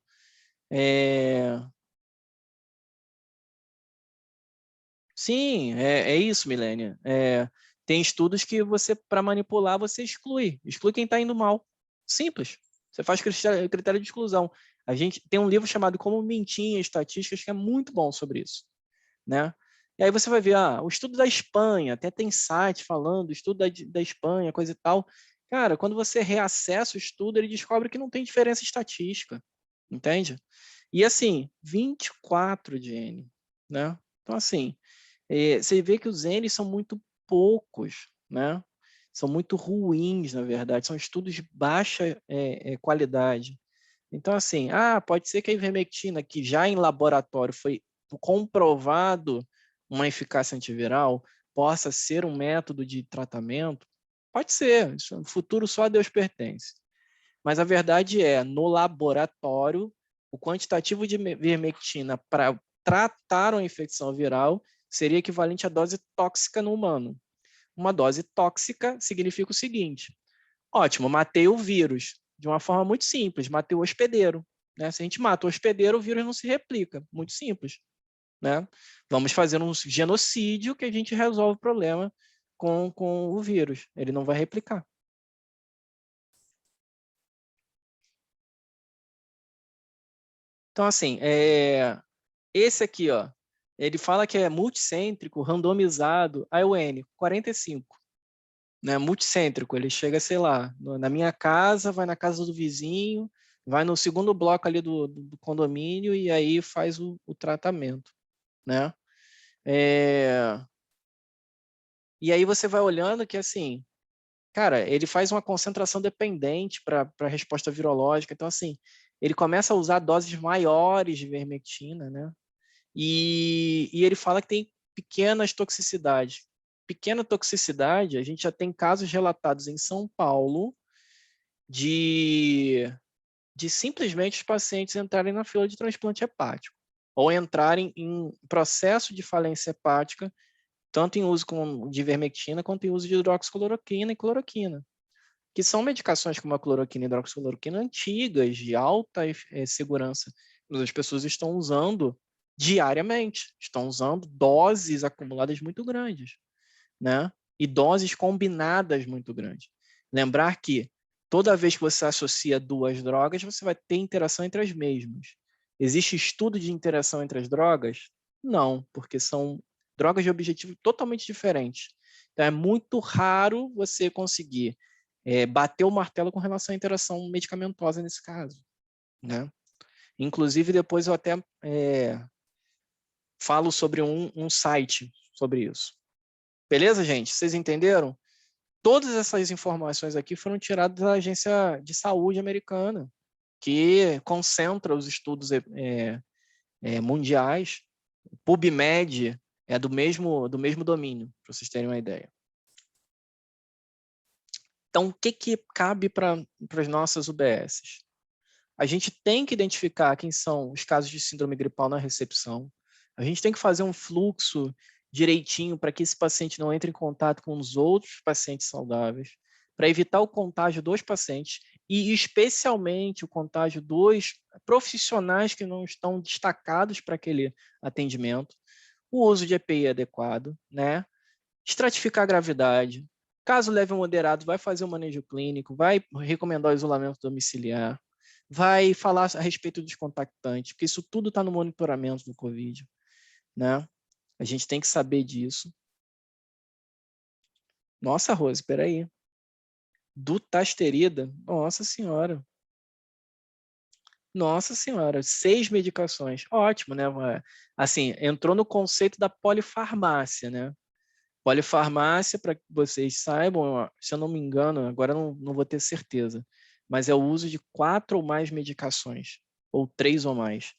sim, é isso, Milênia. Tem estudos que você, para manipular, você exclui quem está indo mal. Simples. Você faz critério de exclusão. A gente tem um livro chamado Como Mentir em Estatísticas, que é muito bom sobre isso, né? E aí você vai ver, o estudo da Espanha, até tem site falando, estudo da Espanha, coisa e tal. Cara, quando você reacessa o estudo, ele descobre que não tem diferença estatística, entende? E assim, 24 de N, né? Então, assim, você vê que os N são muito poucos, né? São muito ruins, na verdade, são estudos de baixa qualidade. Então, assim, pode ser que a ivermectina, que já em laboratório foi comprovado uma eficácia antiviral, possa ser um método de tratamento? Pode ser, isso, o futuro só a Deus pertence. Mas a verdade no laboratório, o quantitativo de ivermectina para tratar uma infecção viral seria equivalente à dose tóxica no humano. Uma dose tóxica significa o seguinte: ótimo, matei o vírus de uma forma muito simples, matei o hospedeiro. Né? Se a gente mata o hospedeiro, o vírus não se replica. Muito simples. Né? Vamos fazer um genocídio que a gente resolve o problema com o vírus. Ele não vai replicar. Então, assim, esse aqui, ele fala que é multicêntrico, randomizado, ION, 45. Né, multicêntrico, ele chega, sei lá, na minha casa, vai na casa do vizinho, vai no segundo bloco ali do condomínio e aí faz o tratamento, né? E aí você vai olhando que, assim, cara, ele faz uma concentração dependente para a resposta virológica, então, assim, ele começa a usar doses maiores de ivermectina, né? E ele fala que tem pequenas toxicidades. Pequena toxicidade, a gente já tem casos relatados em São Paulo de simplesmente os pacientes entrarem na fila de transplante hepático ou entrarem em processo de falência hepática, tanto em uso de ivermectina quanto em uso de hidroxicloroquina e cloroquina, que são medicações como a cloroquina e a hidroxicloroquina antigas, de alta segurança, mas as pessoas estão usando diariamente, estão usando doses acumuladas muito grandes, né? E doses combinadas muito grandes. Lembrar que toda vez que você associa duas drogas, você vai ter interação entre as mesmas. Existe estudo de interação entre as drogas? Não, porque são drogas de objetivo totalmente diferentes. Então, é muito raro você conseguir bater o martelo com relação à interação medicamentosa nesse caso, né? Inclusive, depois eu até falo sobre um site sobre isso. Beleza, gente? Vocês entenderam? Todas essas informações aqui foram tiradas da Agência de Saúde americana, que concentra os estudos mundiais. PubMed é do mesmo domínio, para vocês terem uma ideia. Então, o que cabe para as nossas UBSs? A gente tem que identificar quem são os casos de síndrome gripal na recepção. A gente tem que fazer um fluxo direitinho para que esse paciente não entre em contato com os outros pacientes saudáveis, para evitar o contágio dos pacientes e especialmente o contágio dos profissionais que não estão destacados para aquele atendimento. O uso de EPI adequado, né? Estratificar a gravidade. Caso leve ou moderado, vai fazer o manejo clínico, vai recomendar o isolamento domiciliar, vai falar a respeito dos contactantes, porque isso tudo está no monitoramento do COVID, né? A gente tem que saber disso. Nossa, Rose, espera aí. Dutasterida, nossa senhora. Nossa senhora, 6 medicações, ótimo, né? Assim, entrou no conceito da polifarmácia, né? Polifarmácia, para que vocês saibam, se eu não me engano, agora não vou ter certeza, mas é o uso de 4 ou mais medicações, ou 3 ou mais.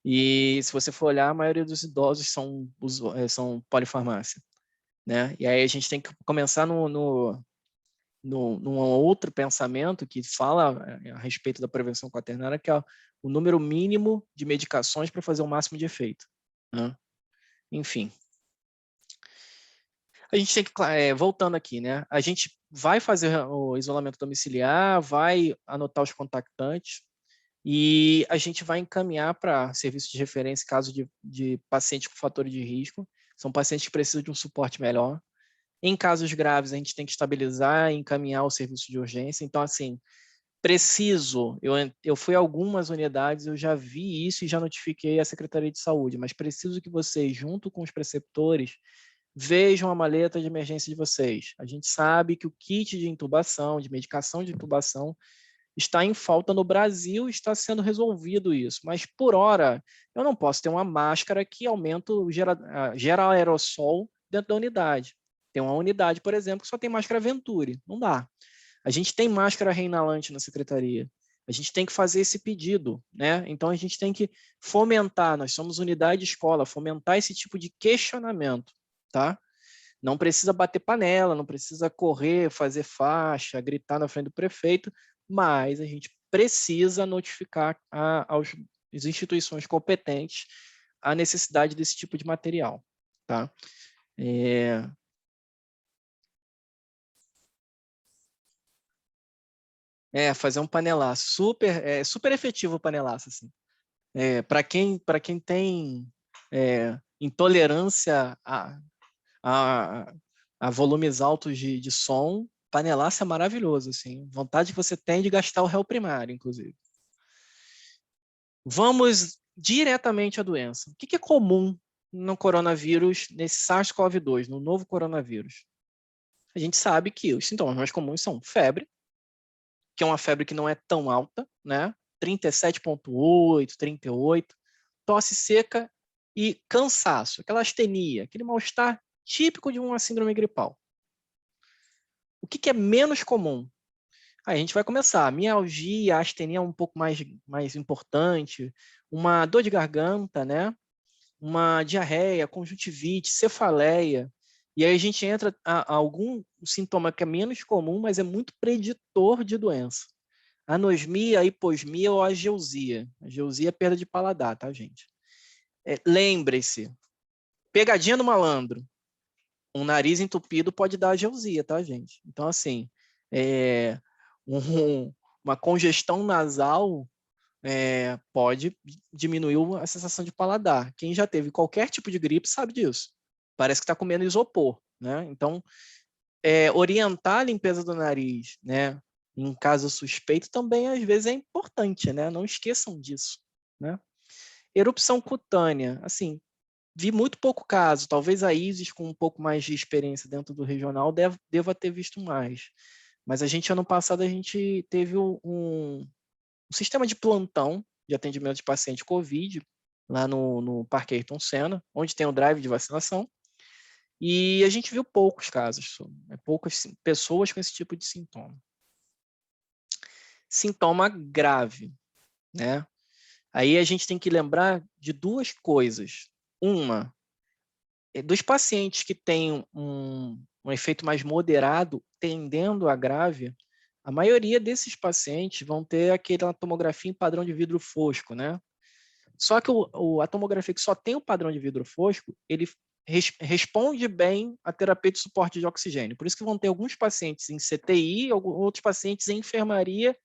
E se você for olhar, a maioria dos idosos são polifarmácia, né? E aí a gente tem que começar num outro pensamento que fala a respeito da prevenção quaternária, que é o número mínimo de medicações para fazer o máximo de efeito, né? Enfim. A gente tem que, voltando aqui, né? A gente vai fazer o isolamento domiciliar, vai anotar os contactantes e a gente vai encaminhar para serviço de referência em caso de pacientes com fatores de risco. São pacientes que precisam de um suporte melhor. Em casos graves, a gente tem que estabilizar e encaminhar o serviço de urgência. Então, assim, eu fui a algumas unidades, eu já vi isso e já notifiquei a Secretaria de Saúde, mas preciso que vocês, junto com os preceptores, vejam a maleta de emergência de vocês. A gente sabe que o kit de intubação, de medicação de intubação, está em falta no Brasil, está sendo resolvido isso. Mas, por hora, eu não posso ter uma máscara que gera aerossol dentro da unidade. Tem uma unidade, por exemplo, que só tem máscara Venturi. Não dá. A gente tem máscara reinalante na secretaria. A gente tem que fazer esse pedido, né? Então, a gente tem que fomentar, nós somos unidade de escola, fomentar esse tipo de questionamento, tá? Não precisa bater panela, não precisa correr, fazer faixa, gritar na frente do prefeito, mas a gente precisa notificar às instituições competentes a necessidade desse tipo de material, tá? Fazer um panelaço, super efetivo o panelaço, assim. Para quem tem intolerância a volumes altos de som, panelaço é maravilhoso, assim. Vontade que você tem de gastar o réu primário, inclusive. Vamos diretamente à doença. O que é comum no coronavírus, nesse SARS-CoV-2, no novo coronavírus? A gente sabe que os sintomas mais comuns são febre, que é uma febre que não é tão alta, né? 37,8, 38, tosse seca e cansaço, aquela astenia, aquele mal-estar típico de uma síndrome gripal. O que é menos comum? Aí a gente vai começar. Mialgia, astenia um pouco mais importante, uma dor de garganta, né? Uma diarreia, conjuntivite, cefaleia. E aí a gente entra a algum sintoma que é menos comum, mas é muito preditor de doença. Anosmia, hiposmia ou ageusia. Ageusia é perda de paladar, tá, gente? Lembre-se, pegadinha do malandro. Um nariz entupido pode dar ageusia, tá, gente? Então, assim, uma congestão nasal pode diminuir a sensação de paladar. Quem já teve qualquer tipo de gripe sabe disso. Parece que está comendo isopor, né? Então, orientar a limpeza do nariz, né? Em caso suspeito também, às vezes, é importante, né? Não esqueçam disso, né? Erupção cutânea, assim, vi muito pouco caso. Talvez a Isis, com um pouco mais de experiência dentro do regional, deva ter visto mais. Mas ano passado, a gente teve um sistema de plantão de atendimento de paciente COVID, lá no Parque Ayrton Senna, onde tem o drive de vacinação, e a gente viu poucos casos, poucas pessoas com esse tipo de sintoma. Sintoma grave, né? Aí a gente tem que lembrar de duas coisas. Uma, dos pacientes que têm um efeito mais moderado, tendendo a grave, a maioria desses pacientes vão ter aquela tomografia em padrão de vidro fosco, né? Só que a tomografia que só tem o padrão de vidro fosco, ele responde bem à terapia de suporte de oxigênio. Por isso que vão ter alguns pacientes em CTI, outros pacientes em enfermaria,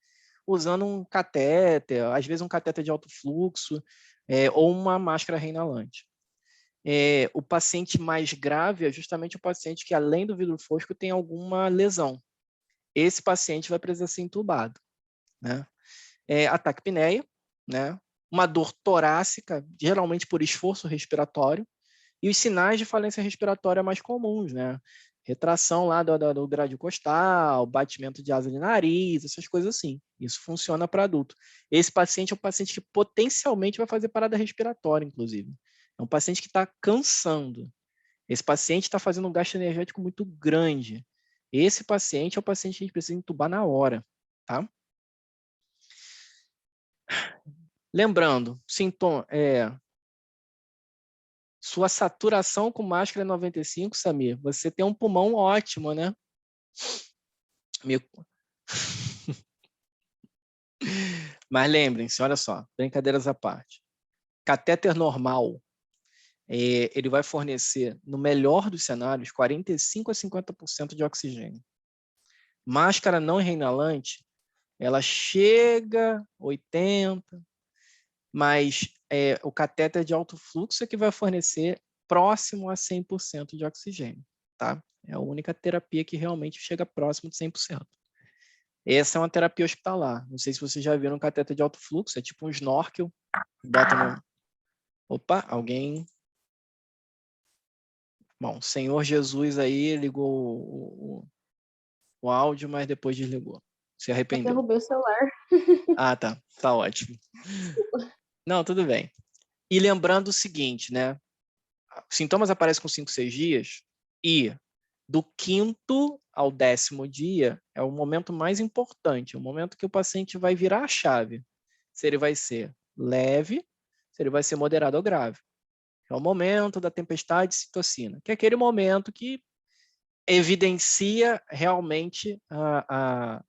usando um catéter, às vezes um catéter de alto fluxo, ou uma máscara reinalante. O paciente mais grave é justamente o paciente que, além do vidro fosco, tem alguma lesão. Esse paciente vai precisar ser entubado, né? Ataque-pneia, né? Uma dor torácica, geralmente por esforço respiratório, e os sinais de falência respiratória mais comuns, né? Retração lá do grádio costal, batimento de asa de nariz, essas coisas assim. Isso funciona para adulto. Esse paciente é um paciente que potencialmente vai fazer parada respiratória, inclusive. É um paciente que está cansando. Esse paciente está fazendo um gasto energético muito grande. Esse paciente é o paciente que a gente precisa entubar na hora, tá? Lembrando, sintoma, sua saturação com máscara é 95, Samir. Você tem um pulmão ótimo, né? Mas lembrem-se, olha só, brincadeiras à parte. Catéter normal, ele vai fornecer, no melhor dos cenários, 45% a 50% de oxigênio. Máscara não reinalante, ela chega a 80%, mas o catéter de alto fluxo é que vai fornecer próximo a 100% de oxigênio. Tá? É a única terapia que realmente chega próximo de 100%. Essa é uma terapia hospitalar. Não sei se vocês já viram um catéter de alto fluxo, é tipo um snorkel. Bota no... Opa, alguém... Bom, Senhor Jesus aí ligou o áudio, mas depois desligou. Se Eu arrependeu. derrubei o celular. Ah, tá. Tá ótimo. Não, tudo bem. E lembrando o seguinte, né? Sintomas aparecem com 5, 6 dias e do 5º ao 10º dia é o momento mais importante, é o momento que o paciente vai virar a chave. Se ele vai ser leve, se ele vai ser moderado ou grave. É o momento da tempestade de citocina, que é aquele momento que evidencia realmente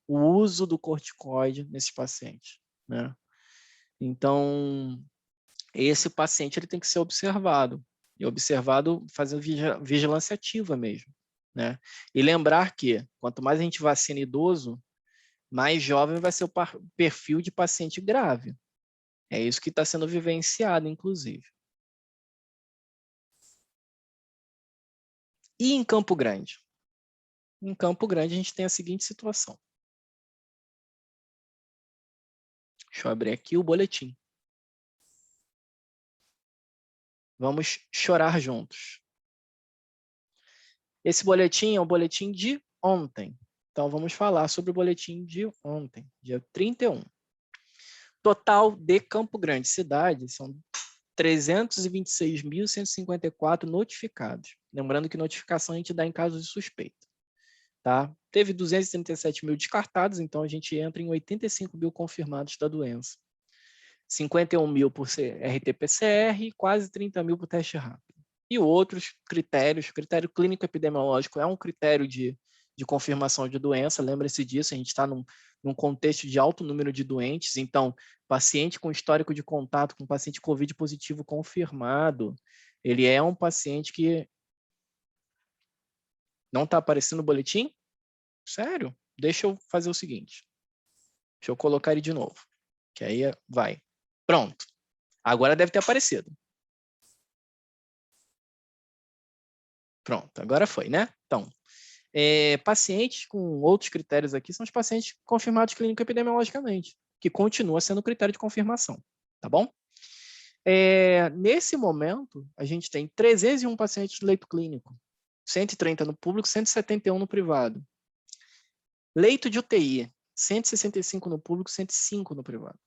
o uso do corticoide nesses pacientes, né? Então, esse paciente ele tem que ser observado, e observado fazendo vigilância ativa mesmo, né? E lembrar que, quanto mais a gente vacina idoso, mais jovem vai ser o perfil de paciente grave. É isso que está sendo vivenciado, inclusive. E em Campo Grande? Em Campo Grande, a gente tem a seguinte situação. Deixa eu abrir aqui o boletim. Vamos chorar juntos. Esse boletim é o boletim de ontem. Então, vamos falar sobre o boletim de ontem, dia 31. Total de Campo Grande cidade são 326.154 notificados. Lembrando que notificação a gente dá em casos de suspeita. Tá? Teve 237 mil descartados, então a gente entra em 85 mil confirmados da doença. 51 mil por RT-PCR e quase 30 mil por teste rápido. E outros critérios, critério clínico epidemiológico é um critério de confirmação de doença, lembre-se disso, a gente está num contexto de alto número de doentes, então, paciente com histórico de contato com paciente COVID positivo confirmado, ele é um paciente que não está aparecendo no boletim? Sério? Deixa eu fazer o seguinte, deixa eu colocar ele de novo, que aí vai. Pronto, agora deve ter aparecido. Pronto, agora foi, né? Então, pacientes com outros critérios aqui são os pacientes confirmados clínico-epidemiologicamente, que continua sendo o critério de confirmação, tá bom? Nesse momento, a gente tem 301 pacientes no leito clínico, 130 no público, 171 no privado. Leito de UTI, 165 no público, 105 no privado.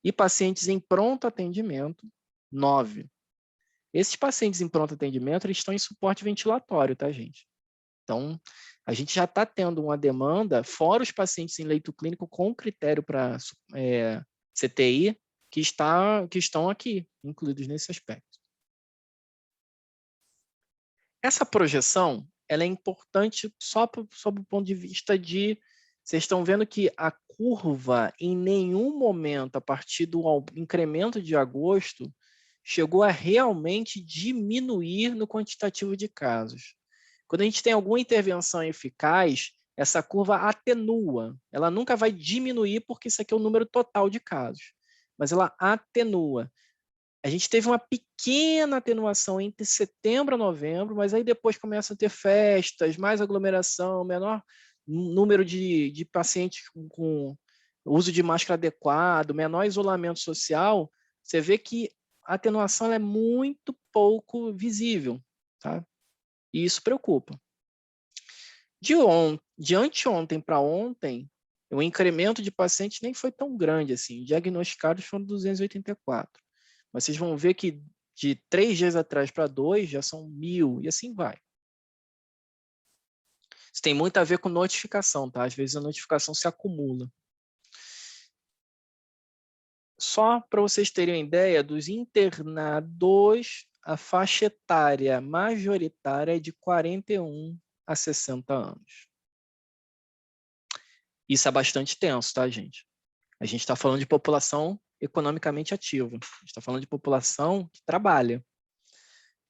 E pacientes em pronto atendimento, 9. Esses pacientes em pronto atendimento, eles estão em suporte ventilatório, tá, gente? Então, a gente já está tendo uma demanda, fora os pacientes em leito clínico com critério para CTI, que estão aqui, incluídos nesse aspecto. Essa projeção, ela é importante só sob o ponto de vista de... Vocês estão vendo que a curva, em nenhum momento, a partir do incremento de agosto, chegou a realmente diminuir no quantitativo de casos. Quando a gente tem alguma intervenção eficaz, essa curva atenua. Ela nunca vai diminuir, porque isso aqui é o número total de casos. Mas ela atenua. A gente teve uma pequena atenuação entre setembro a novembro, mas aí depois começa a ter festas, mais aglomeração, menor número de pacientes com uso de máscara adequado, menor isolamento social. Você vê que a atenuação é muito pouco visível, tá? E isso preocupa. De anteontem para ontem, o incremento de pacientes nem foi tão grande assim. Diagnosticados foram 284. Mas vocês vão ver que de 3 dias atrás para 2 já são 1.000 e assim vai. Isso tem muito a ver com notificação, tá? Às vezes a notificação se acumula. Só para vocês terem uma ideia, dos internados, a faixa etária majoritária é de 41 a 60 anos. Isso é bastante tenso, tá, gente? A gente está falando de população economicamente ativa. A gente está falando de população que trabalha.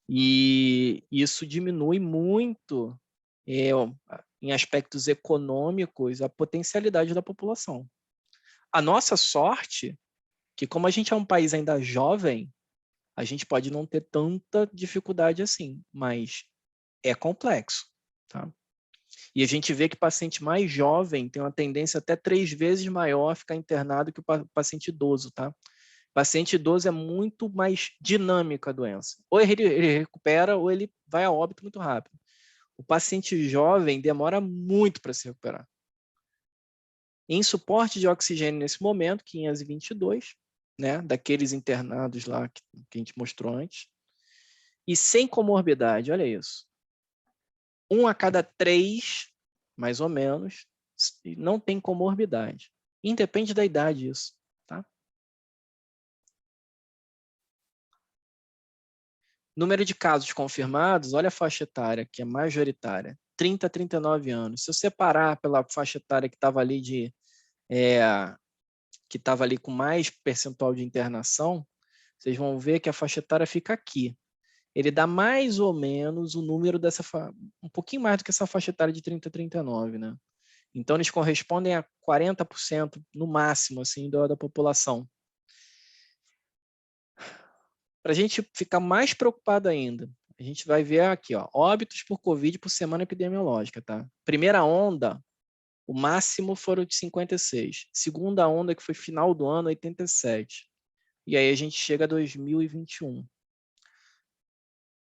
E isso diminui muito, em aspectos econômicos, a potencialidade da população. A nossa sorte, que como a gente é um país ainda jovem, a gente pode não ter tanta dificuldade assim, mas é complexo, tá? E a gente vê que paciente mais jovem tem uma tendência até 3 vezes maior a ficar internado que o paciente idoso, tá? O paciente idoso é muito mais dinâmica a doença. Ou ele recupera ou ele vai a óbito muito rápido. O paciente jovem demora muito para se recuperar. Em suporte de oxigênio nesse momento, 522, né, daqueles internados lá que a gente mostrou antes, e sem comorbidade, olha isso. 1 a cada 3, mais ou menos, não tem comorbidade. Independe da idade isso, tá? Número de casos confirmados, olha a faixa etária, que é majoritária, 30 a 39 anos. Se eu separar pela faixa etária que estava ali com mais percentual de internação, vocês vão ver que a faixa etária fica aqui. Ele dá mais ou menos o número um pouquinho mais do que essa faixa etária de 30 a 39, né? Então, eles correspondem a 40% no máximo assim, da população. Para a gente ficar mais preocupado ainda, a gente vai ver aqui, ó, óbitos por Covid por semana epidemiológica, tá? Primeira onda, o máximo foram de 56. Segunda onda, que foi final do ano, 87. E aí a gente chega a 2021.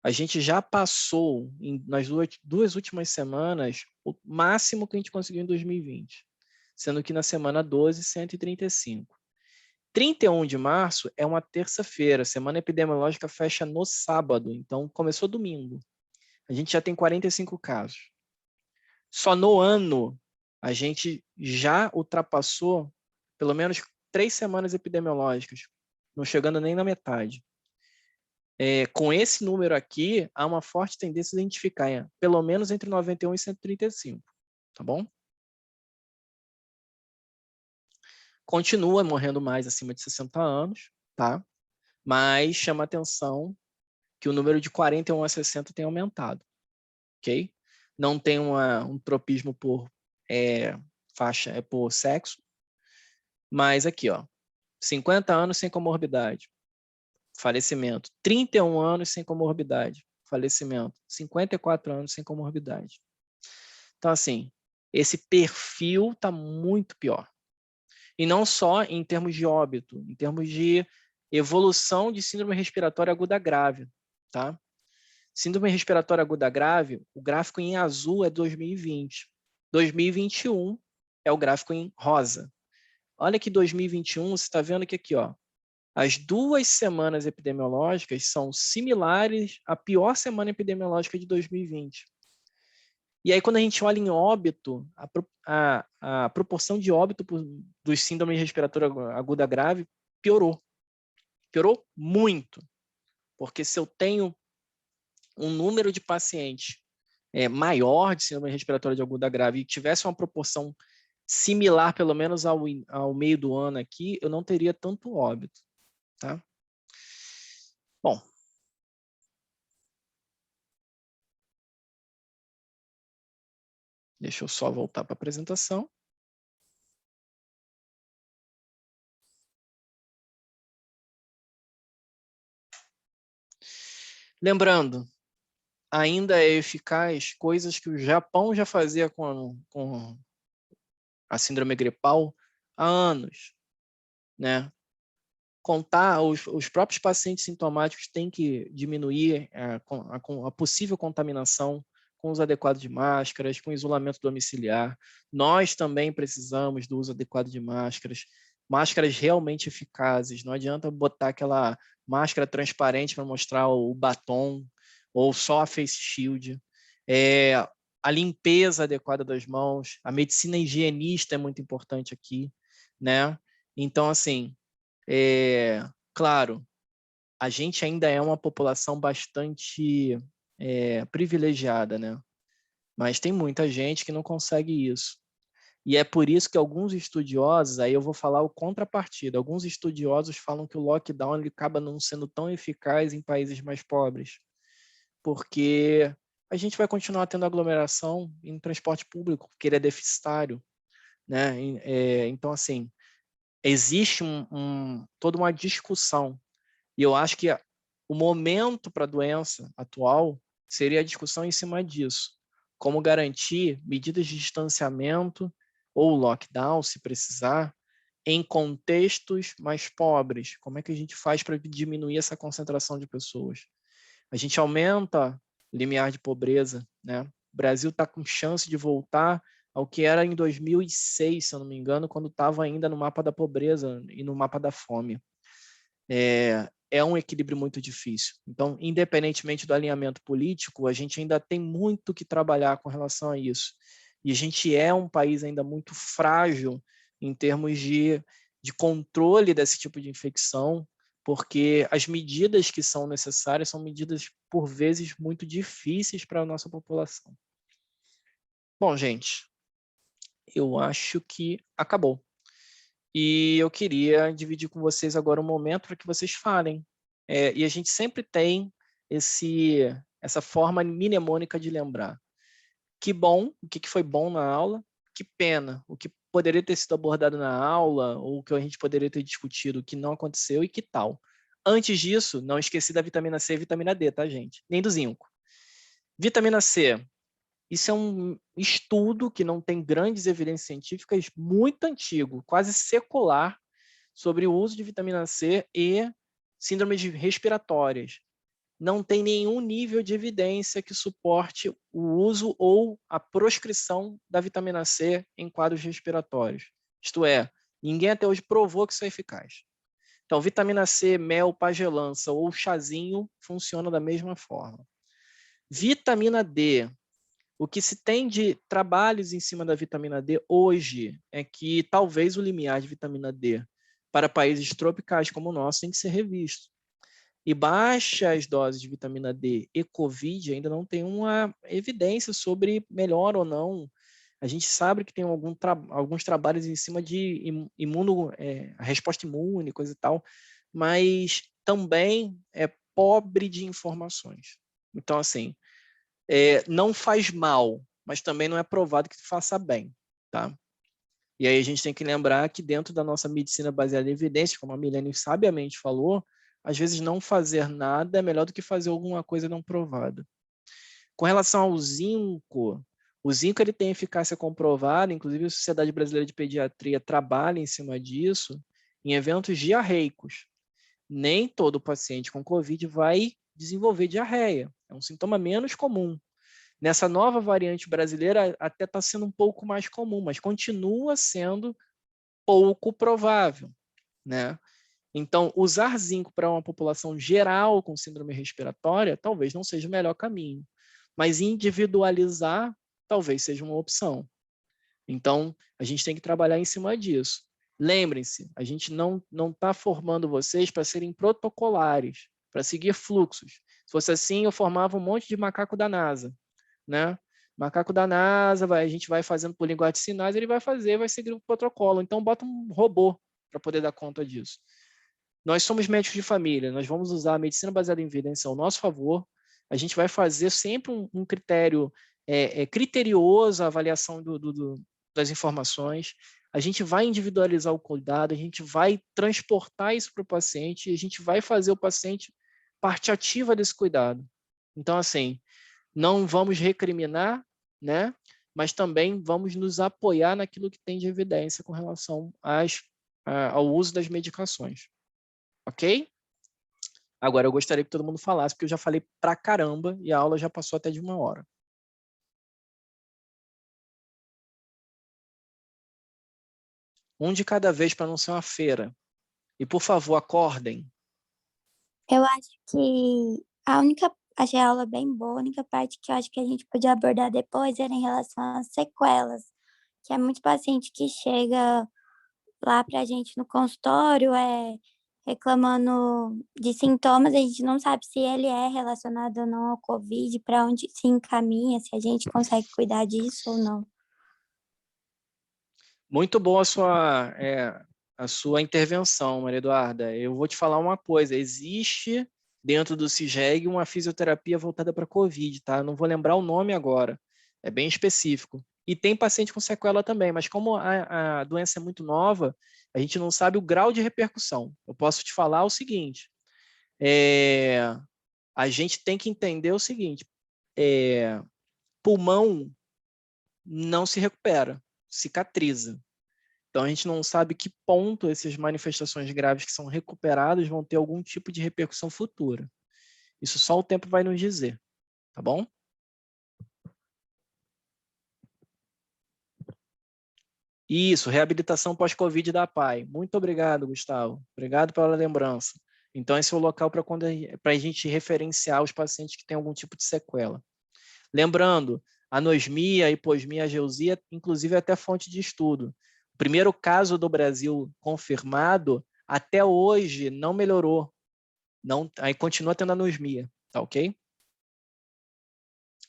A gente já passou, nas duas últimas semanas, o máximo que a gente conseguiu em 2020, sendo que na semana 12, 135. 31 de março é uma terça-feira, semana epidemiológica fecha no sábado, então começou domingo. A gente já tem 45 casos. Só no ano, a gente já ultrapassou pelo menos 3 semanas epidemiológicas, não chegando nem na metade. Com esse número aqui, há uma forte tendência a identificar pelo menos entre 91 e 135, tá bom? Continua morrendo mais acima de 60 anos, tá? Mas chama atenção que o número de 41 a 60 tem aumentado, ok? Não tem um tropismo por faixa, por sexo, mas aqui, ó, 50 anos sem comorbidade, falecimento. 31 anos sem comorbidade, falecimento. 54 anos sem comorbidade. Então, assim, esse perfil está muito pior. E não só em termos de óbito, em termos de evolução de síndrome respiratória aguda grave, tá? Síndrome respiratória aguda grave, o gráfico em azul é 2020. 2021 é o gráfico em rosa. Olha que 2021, você está vendo que aqui, ó, as 2 semanas epidemiológicas são similares à pior semana epidemiológica de 2020. E aí, quando a gente olha em óbito, a proporção de óbito dos síndromes respiratória aguda grave piorou. Piorou muito. Porque se eu tenho um número de pacientes maior de síndrome respiratória de aguda grave e tivesse uma proporção similar, pelo menos ao meio do ano aqui, eu não teria tanto óbito. Tá? Bom. Deixa eu só voltar para a apresentação. Lembrando, ainda é eficaz coisas que o Japão já fazia com a síndrome gripal há anos, né? Contar, os próprios pacientes sintomáticos têm que diminuir a possível contaminação com o uso adequado de máscaras, com isolamento domiciliar. Nós também precisamos do uso adequado de máscaras realmente eficazes. Não adianta botar aquela máscara transparente para mostrar o batom ou só a face shield. A limpeza adequada das mãos, a medicina higienista é muito importante aqui, né? Então, assim, claro, a gente ainda é uma população bastante privilegiada, né? Mas tem muita gente que não consegue isso. E é por isso que alguns estudiosos, aí eu vou falar o contrapartida, alguns estudiosos falam que o lockdown ele acaba não sendo tão eficaz em países mais pobres, porque a gente vai continuar tendo aglomeração em transporte público, porque ele é deficitário, né? Então, assim, existe toda uma discussão, e eu acho que o momento para a doença atual seria a discussão em cima disso, como garantir medidas de distanciamento ou lockdown, se precisar, em contextos mais pobres. Como é que a gente faz para diminuir essa concentração de pessoas? A gente aumenta o limiar de pobreza, né? O Brasil está com chance de voltar ao que era em 2006, se eu não me engano, quando estava ainda no mapa da pobreza e no mapa da fome. É um equilíbrio muito difícil. Então, independentemente do alinhamento político, a gente ainda tem muito que trabalhar com relação a isso. E a gente é um país ainda muito frágil em termos de controle desse tipo de infecção, porque as medidas que são necessárias são medidas, por vezes, muito difíceis para a nossa população. Bom, gente, eu acho que acabou. E eu queria dividir com vocês agora um momento para que vocês falem. E a gente sempre tem essa forma mnemônica de lembrar. Que bom, o que foi bom na aula, que pena, o que poderia ter sido abordado na aula, ou o que a gente poderia ter discutido, o que não aconteceu e que tal. Antes disso, não esqueci da vitamina C e vitamina D, tá, gente? Nem do zinco. Vitamina C, isso é um estudo que não tem grandes evidências científicas, muito antigo, quase secular, sobre o uso de vitamina C e síndromes respiratórias. Não tem nenhum nível de evidência que suporte o uso ou a proscrição da vitamina C em quadros respiratórios. Isto é, ninguém até hoje provou que isso é eficaz. Então, vitamina C, mel, pagelança ou chazinho funciona da mesma forma. Vitamina D. O que se tem de trabalhos em cima da vitamina D hoje é que talvez o limiar de vitamina D para países tropicais como o nosso tem que ser revisto. E baixas doses de vitamina D e Covid ainda não tem uma evidência sobre melhor ou não. A gente sabe que tem alguns trabalhos em cima de resposta imune, coisa e tal, mas também é pobre de informações. Então, assim, não faz mal, mas também não é provado que faça bem, tá? E aí a gente tem que lembrar que dentro da nossa medicina baseada em evidências, como a Milene sabiamente falou, às vezes não fazer nada é melhor do que fazer alguma coisa não provada. Com relação ao zinco, o zinco ele tem eficácia comprovada, inclusive a Sociedade Brasileira de Pediatria trabalha em cima disso, em eventos diarreicos. Nem todo paciente com Covid vai desenvolver diarreia, é um sintoma menos comum. Nessa nova variante brasileira até está sendo um pouco mais comum, mas continua sendo pouco provável, né? Então, usar zinco para uma população geral com síndrome respiratória talvez não seja o melhor caminho, mas individualizar talvez seja uma opção. Então, a gente tem que trabalhar em cima disso. Lembrem-se, a gente não está formando vocês para serem protocolares, para seguir fluxos. Se fosse assim, eu formava um monte de macaco da NASA, né? Macaco da NASA, a gente vai fazendo por linguagem de sinais, ele vai seguir o protocolo. Então, bota um robô para poder dar conta disso. Nós somos médicos de família, nós vamos usar a medicina baseada em evidência ao nosso favor, a gente vai fazer sempre um critério criterioso a avaliação das informações, a gente vai individualizar o cuidado, a gente vai transportar isso para o paciente e a gente vai fazer o paciente parte ativa desse cuidado. Então, assim, não vamos recriminar, né? Mas também vamos nos apoiar naquilo que tem de evidência com relação ao uso das medicações. Ok? Agora eu gostaria que todo mundo falasse, porque eu já falei pra caramba e a aula já passou até de 1 hora. Um de cada vez para não ser uma feira. E, por favor, acordem. Eu acho que achei a aula bem boa, a única parte que eu acho que a gente podia abordar depois era em relação às sequelas, que é muito paciente que chega lá pra gente no consultório, reclamando de sintomas, a gente não sabe se ele é relacionado ou não ao Covid, para onde se encaminha, se a gente consegue cuidar disso ou não. Muito boa a sua intervenção, Maria Eduarda. Eu vou te falar uma coisa, existe dentro do CISREG uma fisioterapia voltada para COVID, tá? Não vou lembrar o nome agora, é bem específico. E tem paciente com sequela também, mas como a doença é muito nova, a gente não sabe o grau de repercussão. Eu posso te falar o seguinte, a gente tem que entender o seguinte, pulmão não se recupera, cicatriza. Então, a gente não sabe que ponto essas manifestações graves que são recuperadas vão ter algum tipo de repercussão futura. Isso só o tempo vai nos dizer, tá bom? Isso, reabilitação pós-Covid da APAE. Muito obrigado, Gustavo. Obrigado pela lembrança. Então, esse é o local para a gente referenciar os pacientes que têm algum tipo de sequela. Lembrando, anosmia, hiposmia, ageusia, inclusive é até fonte de estudo. O primeiro caso do Brasil confirmado, até hoje, não melhorou. Aí continua tendo anosmia, tá ok?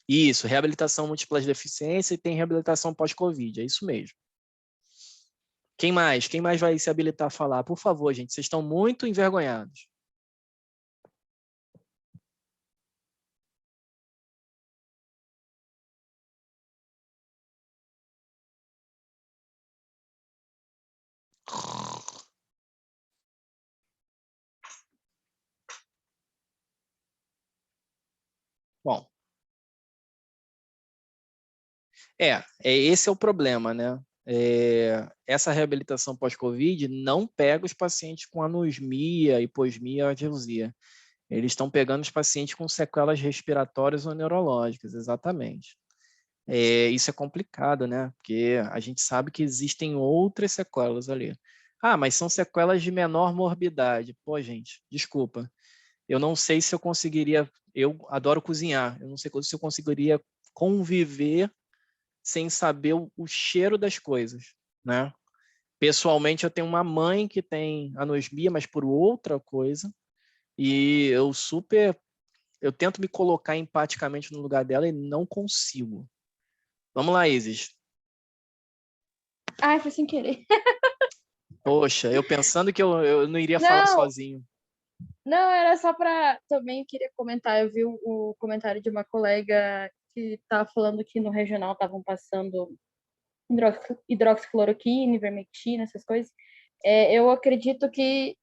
Isso, reabilitação múltiplas deficiências e tem reabilitação pós-Covid, é isso mesmo. Quem mais? Quem mais vai se habilitar a falar? Por favor, gente, vocês estão muito envergonhados. Bom, esse é o problema, né? Essa reabilitação pós-Covid não pega os pacientes com anosmia, hiposmia, ageusia. Eles estão pegando os pacientes com sequelas respiratórias ou neurológicas, exatamente. Isso é complicado, né? Porque a gente sabe que existem outras sequelas ali. Ah, mas são sequelas de menor morbidade. Pô, gente, desculpa. Eu não sei se eu conseguiria... Eu adoro cozinhar. Eu não sei se eu conseguiria conviver sem saber o cheiro das coisas, né? Pessoalmente, eu tenho uma mãe que tem anosmia, mas por outra coisa, e eu tento me colocar empaticamente no lugar dela e não consigo. Vamos lá, Isis. Ai, foi sem querer. Poxa, eu pensando que eu não iria falar Não, sozinho. não, era só para também queria comentar. Eu vi o comentário de uma colega que estava falando que no regional estavam passando hidroxicloroquina, ivermectina, essas coisas. Eu acredito que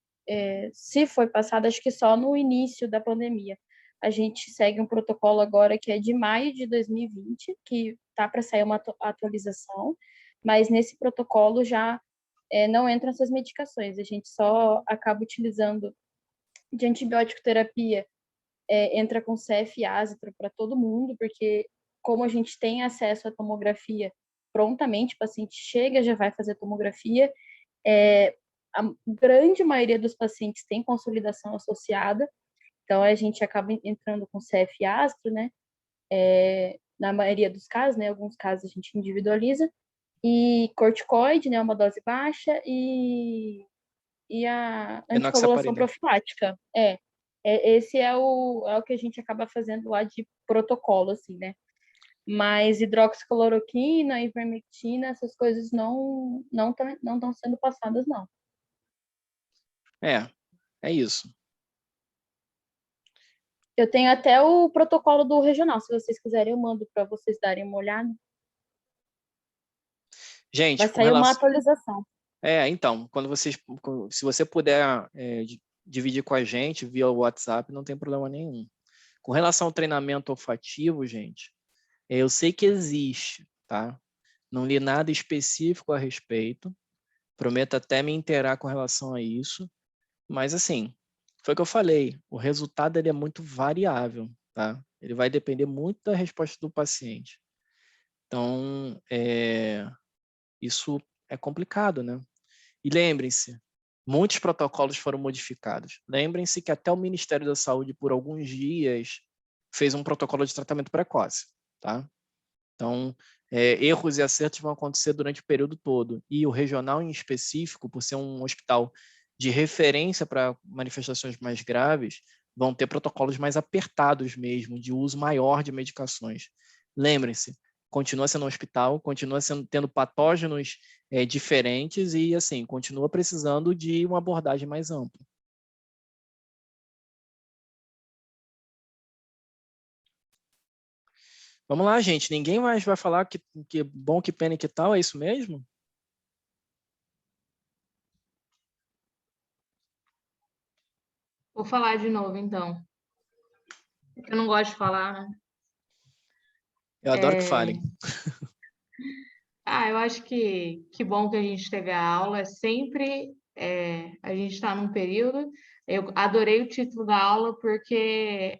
se foi passado, acho que só no início da pandemia. A gente segue um protocolo agora que é de maio de 2020, que tá para sair uma atualização, mas nesse protocolo já não entram essas medicações. A gente só acaba utilizando de antibiótico terapia, entra com CF e ácitro para todo mundo, porque como a gente tem acesso à tomografia prontamente, o paciente chega, já vai fazer tomografia, a grande maioria dos pacientes tem consolidação associada, então a gente acaba entrando com CF e ácitro, né? Na maioria dos casos, né? Alguns casos a gente individualiza, e corticoide, né? Uma dose baixa, e a anticoagulação profilática. Esse é o que a gente acaba fazendo lá de protocolo, assim, né? Mas hidroxicloroquina, ivermectina, essas coisas não estão sendo passadas, não. É isso. Eu tenho até o protocolo do regional, se vocês quiserem eu mando para vocês darem uma olhada. Gente, vai sair uma atualização. Então, se você puder dividir com a gente via WhatsApp, não tem problema nenhum. Com relação ao treinamento olfativo, gente, eu sei que existe, tá? Não li nada específico a respeito, prometo até me inteirar com relação a isso, mas assim, foi o que eu falei, o resultado ele é muito variável, tá? Ele vai depender muito da resposta do paciente. Então, isso é complicado, né? E lembrem-se, muitos protocolos foram modificados. Lembrem-se que até o Ministério da Saúde, por alguns dias, fez um protocolo de tratamento precoce, tá? Então, erros e acertos vão acontecer durante o período todo. E o regional, em específico, por ser um hospital de referência para manifestações mais graves, vão ter protocolos mais apertados mesmo, de uso maior de medicações. Lembrem-se, continua sendo um hospital, continua tendo patógenos diferentes e, assim, continua precisando de uma abordagem mais ampla. Vamos lá, gente. Ninguém mais vai falar que bom, que pena e que tal, é isso mesmo? Vou falar de novo, então. Eu não gosto de falar, né? Eu adoro que falem. Eu acho que bom que a gente teve a aula. A gente está num período. Eu adorei o título da aula porque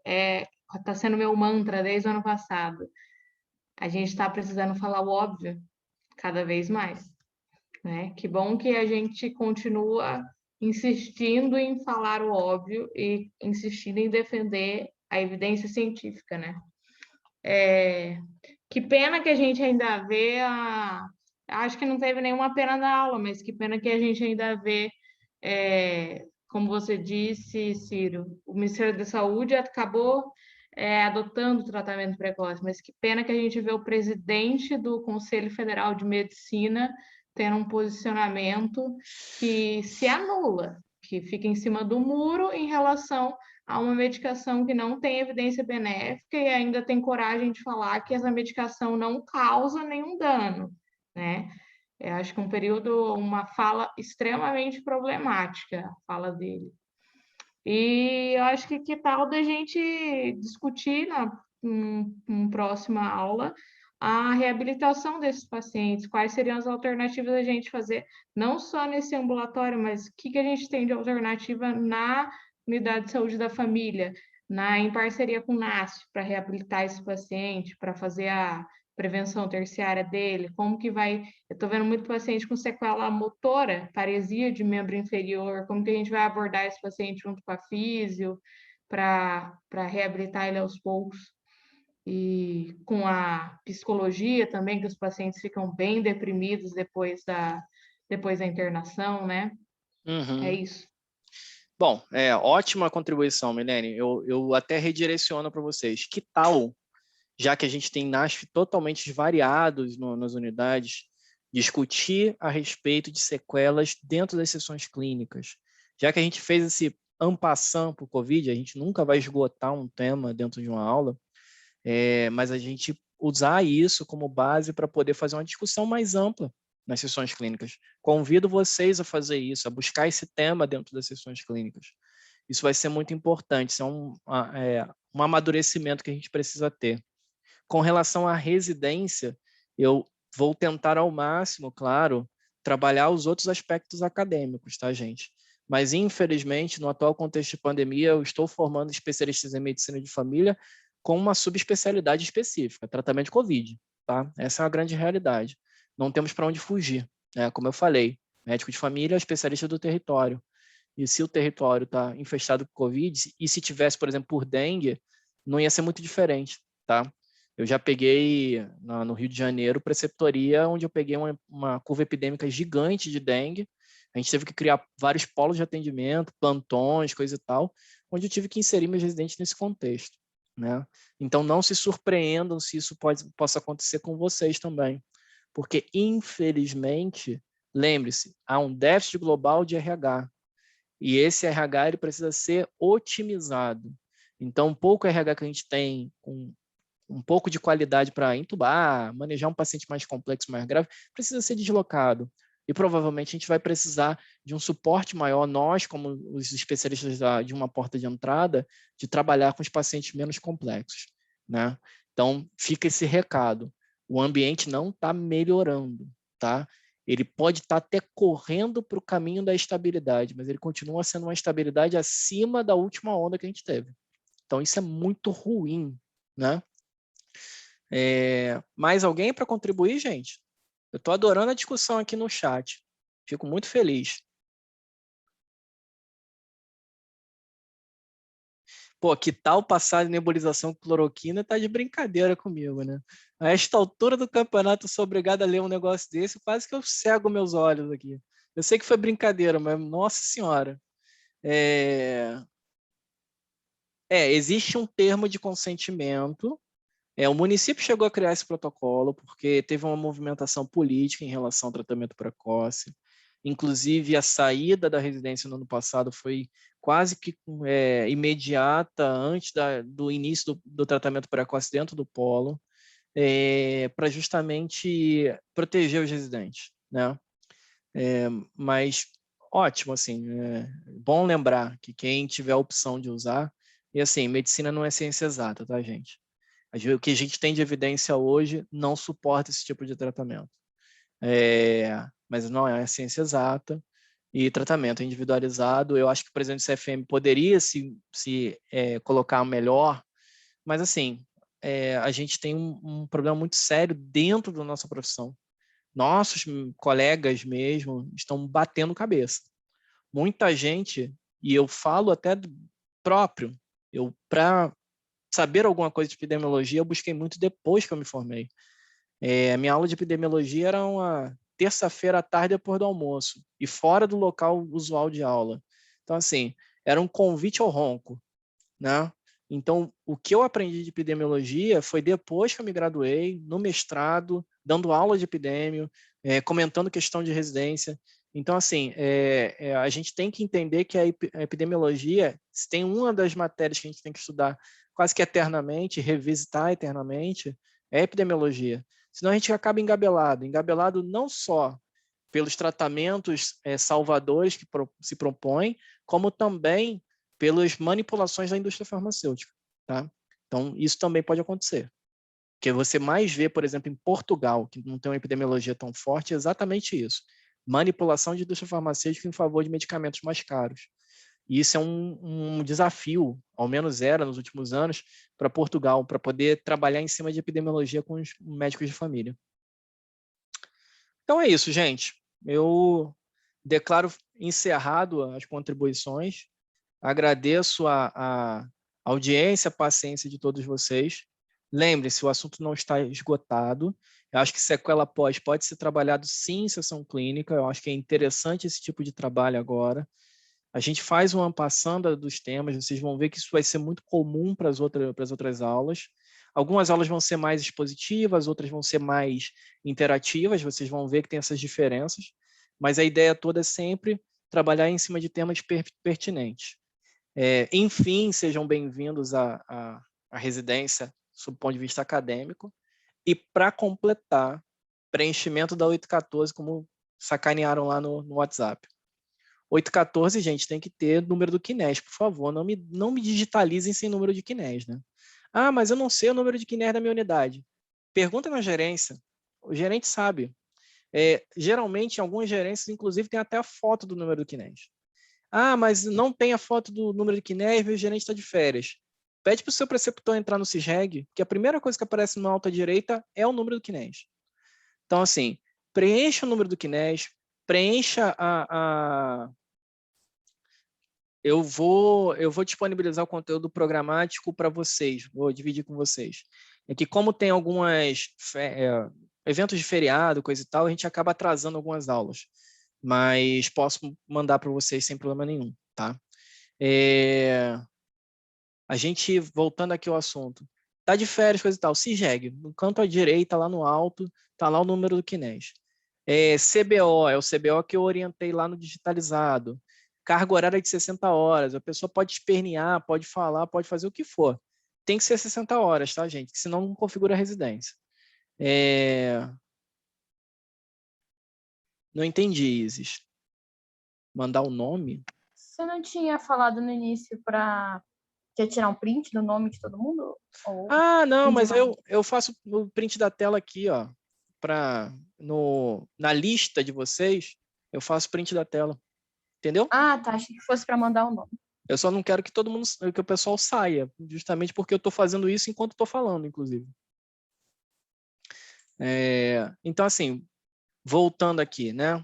está sendo meu mantra desde o ano passado. A gente está precisando falar o óbvio cada vez mais, né? Que bom que a gente continua insistindo em falar o óbvio e insistindo em defender a evidência científica, né? Que pena que a gente ainda vê Acho que não teve nenhuma pena da aula, mas que pena que a gente ainda vê, como você disse, Ciro, o Ministério da Saúde acabou adotando o tratamento precoce, mas que pena que a gente vê o presidente do Conselho Federal de Medicina tendo um posicionamento que se anula, que fica em cima do muro em relação a uma medicação que não tem evidência benéfica e ainda tem coragem de falar que essa medicação não causa nenhum dano, né? Eu acho que uma fala extremamente problemática, a fala dele. E eu acho que tal da gente discutir em próxima aula a reabilitação desses pacientes, quais seriam as alternativas da gente fazer, não só nesse ambulatório, mas o que a gente tem de alternativa na unidade de saúde da família, em parceria com o NASF, para reabilitar esse paciente, para fazer a prevenção terciária dele, como que vai... Eu estou vendo muito paciente com sequela motora, paresia de membro inferior, como que a gente vai abordar esse paciente junto com a físio, para reabilitar ele aos poucos. E com a psicologia também, que os pacientes ficam bem deprimidos depois da internação, né? É isso. Bom, ótima contribuição, Milene. Eu até redireciono para vocês. Que tal, já que a gente tem NASF totalmente variados nas unidades, discutir a respeito de sequelas dentro das sessões clínicas? Já que a gente fez esse en passant por Covid, a gente nunca vai esgotar um tema dentro de uma aula, mas a gente usar isso como base para poder fazer uma discussão mais ampla nas sessões clínicas. Convido vocês a fazer isso, a buscar esse tema dentro das sessões clínicas. Isso vai ser muito importante, isso é um amadurecimento que a gente precisa ter. Com relação à residência, eu vou tentar ao máximo, claro, trabalhar os outros aspectos acadêmicos, tá, gente? Mas, infelizmente, no atual contexto de pandemia, eu estou formando especialistas em medicina de família com uma subespecialidade específica, tratamento de Covid, tá? Essa é a grande realidade. Não temos para onde fugir, né? Como eu falei, médico de família é especialista do território. E se o território está infestado com Covid, e se tivesse, por exemplo, por dengue, não ia ser muito diferente, tá? Eu já peguei no Rio de Janeiro preceptoria, onde eu peguei uma curva epidêmica gigante de dengue. A gente teve que criar vários polos de atendimento, plantões, coisa e tal, onde eu tive que inserir meus residentes nesse contexto, né? Então, não se surpreendam se isso possa acontecer com vocês também, porque, infelizmente, lembre-se, há um déficit global de RH, e esse RH ele precisa ser otimizado. Então, o pouco RH que a gente tem, um pouco de qualidade para intubar, manejar um paciente mais complexo, mais grave, precisa ser deslocado. E provavelmente a gente vai precisar de um suporte maior, nós, como os especialistas de uma porta de entrada, de trabalhar com os pacientes menos complexos, né? Então, fica esse recado. O ambiente não está melhorando, tá? Ele pode estar até correndo para o caminho da estabilidade, mas ele continua sendo uma estabilidade acima da última onda que a gente teve. Então, isso é muito ruim, né? Mais alguém para contribuir, gente? Eu estou adorando a discussão aqui no chat. Fico muito feliz. Pô, que tal passar de nebulização com cloroquina? Tá de brincadeira comigo, né? A esta altura do campeonato, eu sou obrigado a ler um negócio desse, quase que eu cego meus olhos aqui. Eu sei que foi brincadeira, mas nossa senhora. Existe um termo de consentimento O município chegou a criar esse protocolo porque teve uma movimentação política em relação ao tratamento precoce. Inclusive, a saída da residência no ano passado foi quase que imediata antes do início do tratamento precoce dentro do polo, para justamente proteger os residentes, né? Mas ótimo, assim, bom lembrar que quem tiver a opção de usar, e assim, medicina não é ciência exata, tá, gente? O que a gente tem de evidência hoje não suporta esse tipo de tratamento. Mas não é ciência exata, e tratamento individualizado, eu acho que o presidente do CFM poderia se colocar melhor, mas assim, a gente tem um problema muito sério dentro da nossa profissão. Nossos colegas mesmo estão batendo cabeça. Muita gente, e eu falo até próprio, para saber alguma coisa de epidemiologia, eu busquei muito depois que eu me formei. A minha aula de epidemiologia era uma terça-feira à tarde depois do almoço, e fora do local usual de aula. Então, assim, era um convite ao ronco, né? Então, o que eu aprendi de epidemiologia foi depois que eu me graduei, no mestrado, dando aula de epidemio, comentando questão de residência. Então, assim, a gente tem que entender que a epidemiologia, se tem uma das matérias que a gente tem que estudar quase que eternamente, revisitar eternamente, é a epidemiologia. Senão a gente acaba engabelado não só pelos tratamentos salvadores que se propõem, como também pelas manipulações da indústria farmacêutica, tá? Então, isso também pode acontecer. O que você mais vê, por exemplo, em Portugal, que não tem uma epidemiologia tão forte, é exatamente isso. Manipulação de indústria farmacêutica em favor de medicamentos mais caros. E isso é um desafio, ao menos era nos últimos anos, para Portugal, para poder trabalhar em cima de epidemiologia com os médicos de família. Então é isso, gente. Eu declaro encerrado as contribuições. Agradeço a audiência, a paciência de todos vocês. Lembre-se, o assunto não está esgotado. Eu acho que sequela pode ser trabalhado sim em sessão clínica. Eu acho que é interessante esse tipo de trabalho agora. A gente faz uma passanda dos temas, vocês vão ver que isso vai ser muito comum para as outras aulas. Algumas aulas vão ser mais expositivas, outras vão ser mais interativas, vocês vão ver que tem essas diferenças, mas a ideia toda é sempre trabalhar em cima de temas pertinentes. Enfim, sejam bem-vindos à residência, sob o ponto de vista acadêmico, e para completar, preenchimento da 814, como sacanearam lá no WhatsApp. 814, gente, tem que ter número do KNES, por favor, não me digitalizem sem número de KNES, né? Ah, mas eu não sei o número de KNES da minha unidade. Pergunta na gerência, o gerente sabe. Geralmente, em algumas gerências, inclusive, tem até a foto do número do KNES. Ah, mas não tem a foto do número de KNES e o gerente está de férias. Pede para o seu preceptor entrar no CISREG, que a primeira coisa que aparece na alta direita é o número do KNES. Então, assim, preencha o número do KNES, preencha Eu vou disponibilizar o conteúdo programático para vocês, vou dividir com vocês. É que como tem algumas eventos de feriado, coisa e tal, a gente acaba atrasando algumas aulas, mas posso mandar para vocês sem problema nenhum, tá? A gente, voltando aqui ao assunto, tá de férias, coisa e tal, CISREG, no canto à direita, lá no alto, tá lá o número do KNES. CBO, é o CBO que eu orientei lá no digitalizado. Carga horária de 60 horas, a pessoa pode espernear, pode falar, pode fazer o que for. Tem que ser 60 horas, tá, gente? Senão não configura a residência. Não entendi, Isis. Mandar o nome? Você não tinha falado no início para tirar um print do nome de todo mundo? Ou... Ah, não, mas eu faço o print da tela aqui, ó. Na lista de vocês, eu faço print da tela. Entendeu? Ah, tá. Achei que fosse para mandar o nome. Eu só não quero que que o pessoal saia, justamente porque eu estou fazendo isso enquanto estou falando, inclusive. Então, assim, voltando aqui, né?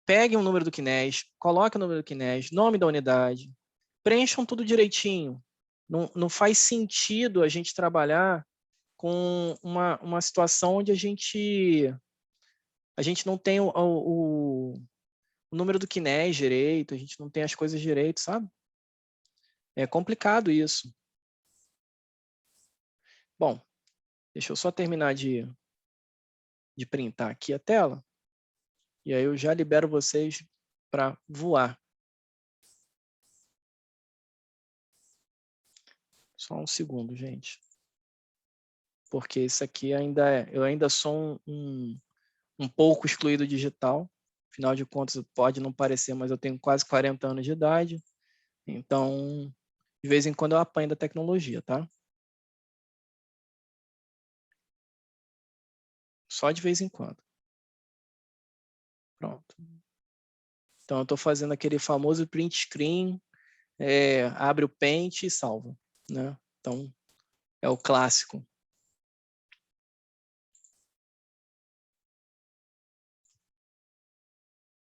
Peguem o número do KNES, coloquem o número do KNES, nome da unidade, preencham tudo direitinho. Não faz sentido a gente trabalhar com uma situação onde a gente não tem o número do KNES direito, a gente não tem as coisas direito, sabe? É complicado isso. Bom, deixa eu só terminar de printar aqui a tela. E aí eu já libero vocês para voar. Só um segundo, gente. Porque isso aqui eu ainda sou um pouco excluído digital. Afinal de contas, pode não parecer, mas eu tenho quase 40 anos de idade. Então, de vez em quando eu apanho da tecnologia, tá? Só de vez em quando. Pronto. Então, eu estou fazendo aquele famoso print screen, abre o Paint e salva, né? Então, é o clássico.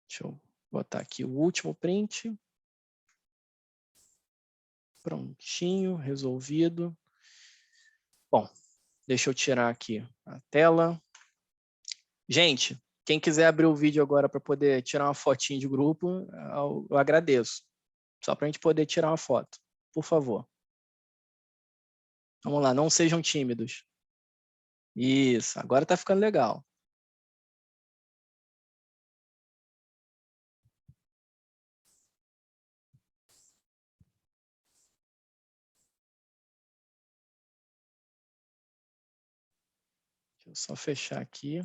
Deixa eu botar aqui o último print. Prontinho, resolvido. Bom, deixa eu tirar aqui a tela. Gente, quem quiser abrir o vídeo agora para poder tirar uma fotinho de grupo, eu agradeço. Só para a gente poder tirar uma foto, por favor. Vamos lá, não sejam tímidos. Isso, agora está ficando legal. Deixa eu só fechar aqui.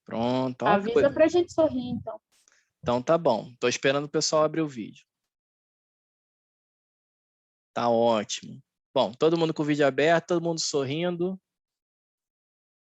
Pronto. Ó, Avisa para a gente sorrir, então. Então tá bom. Estou esperando o pessoal abrir o vídeo. Tá ótimo. Bom, todo mundo com o vídeo aberto, todo mundo sorrindo.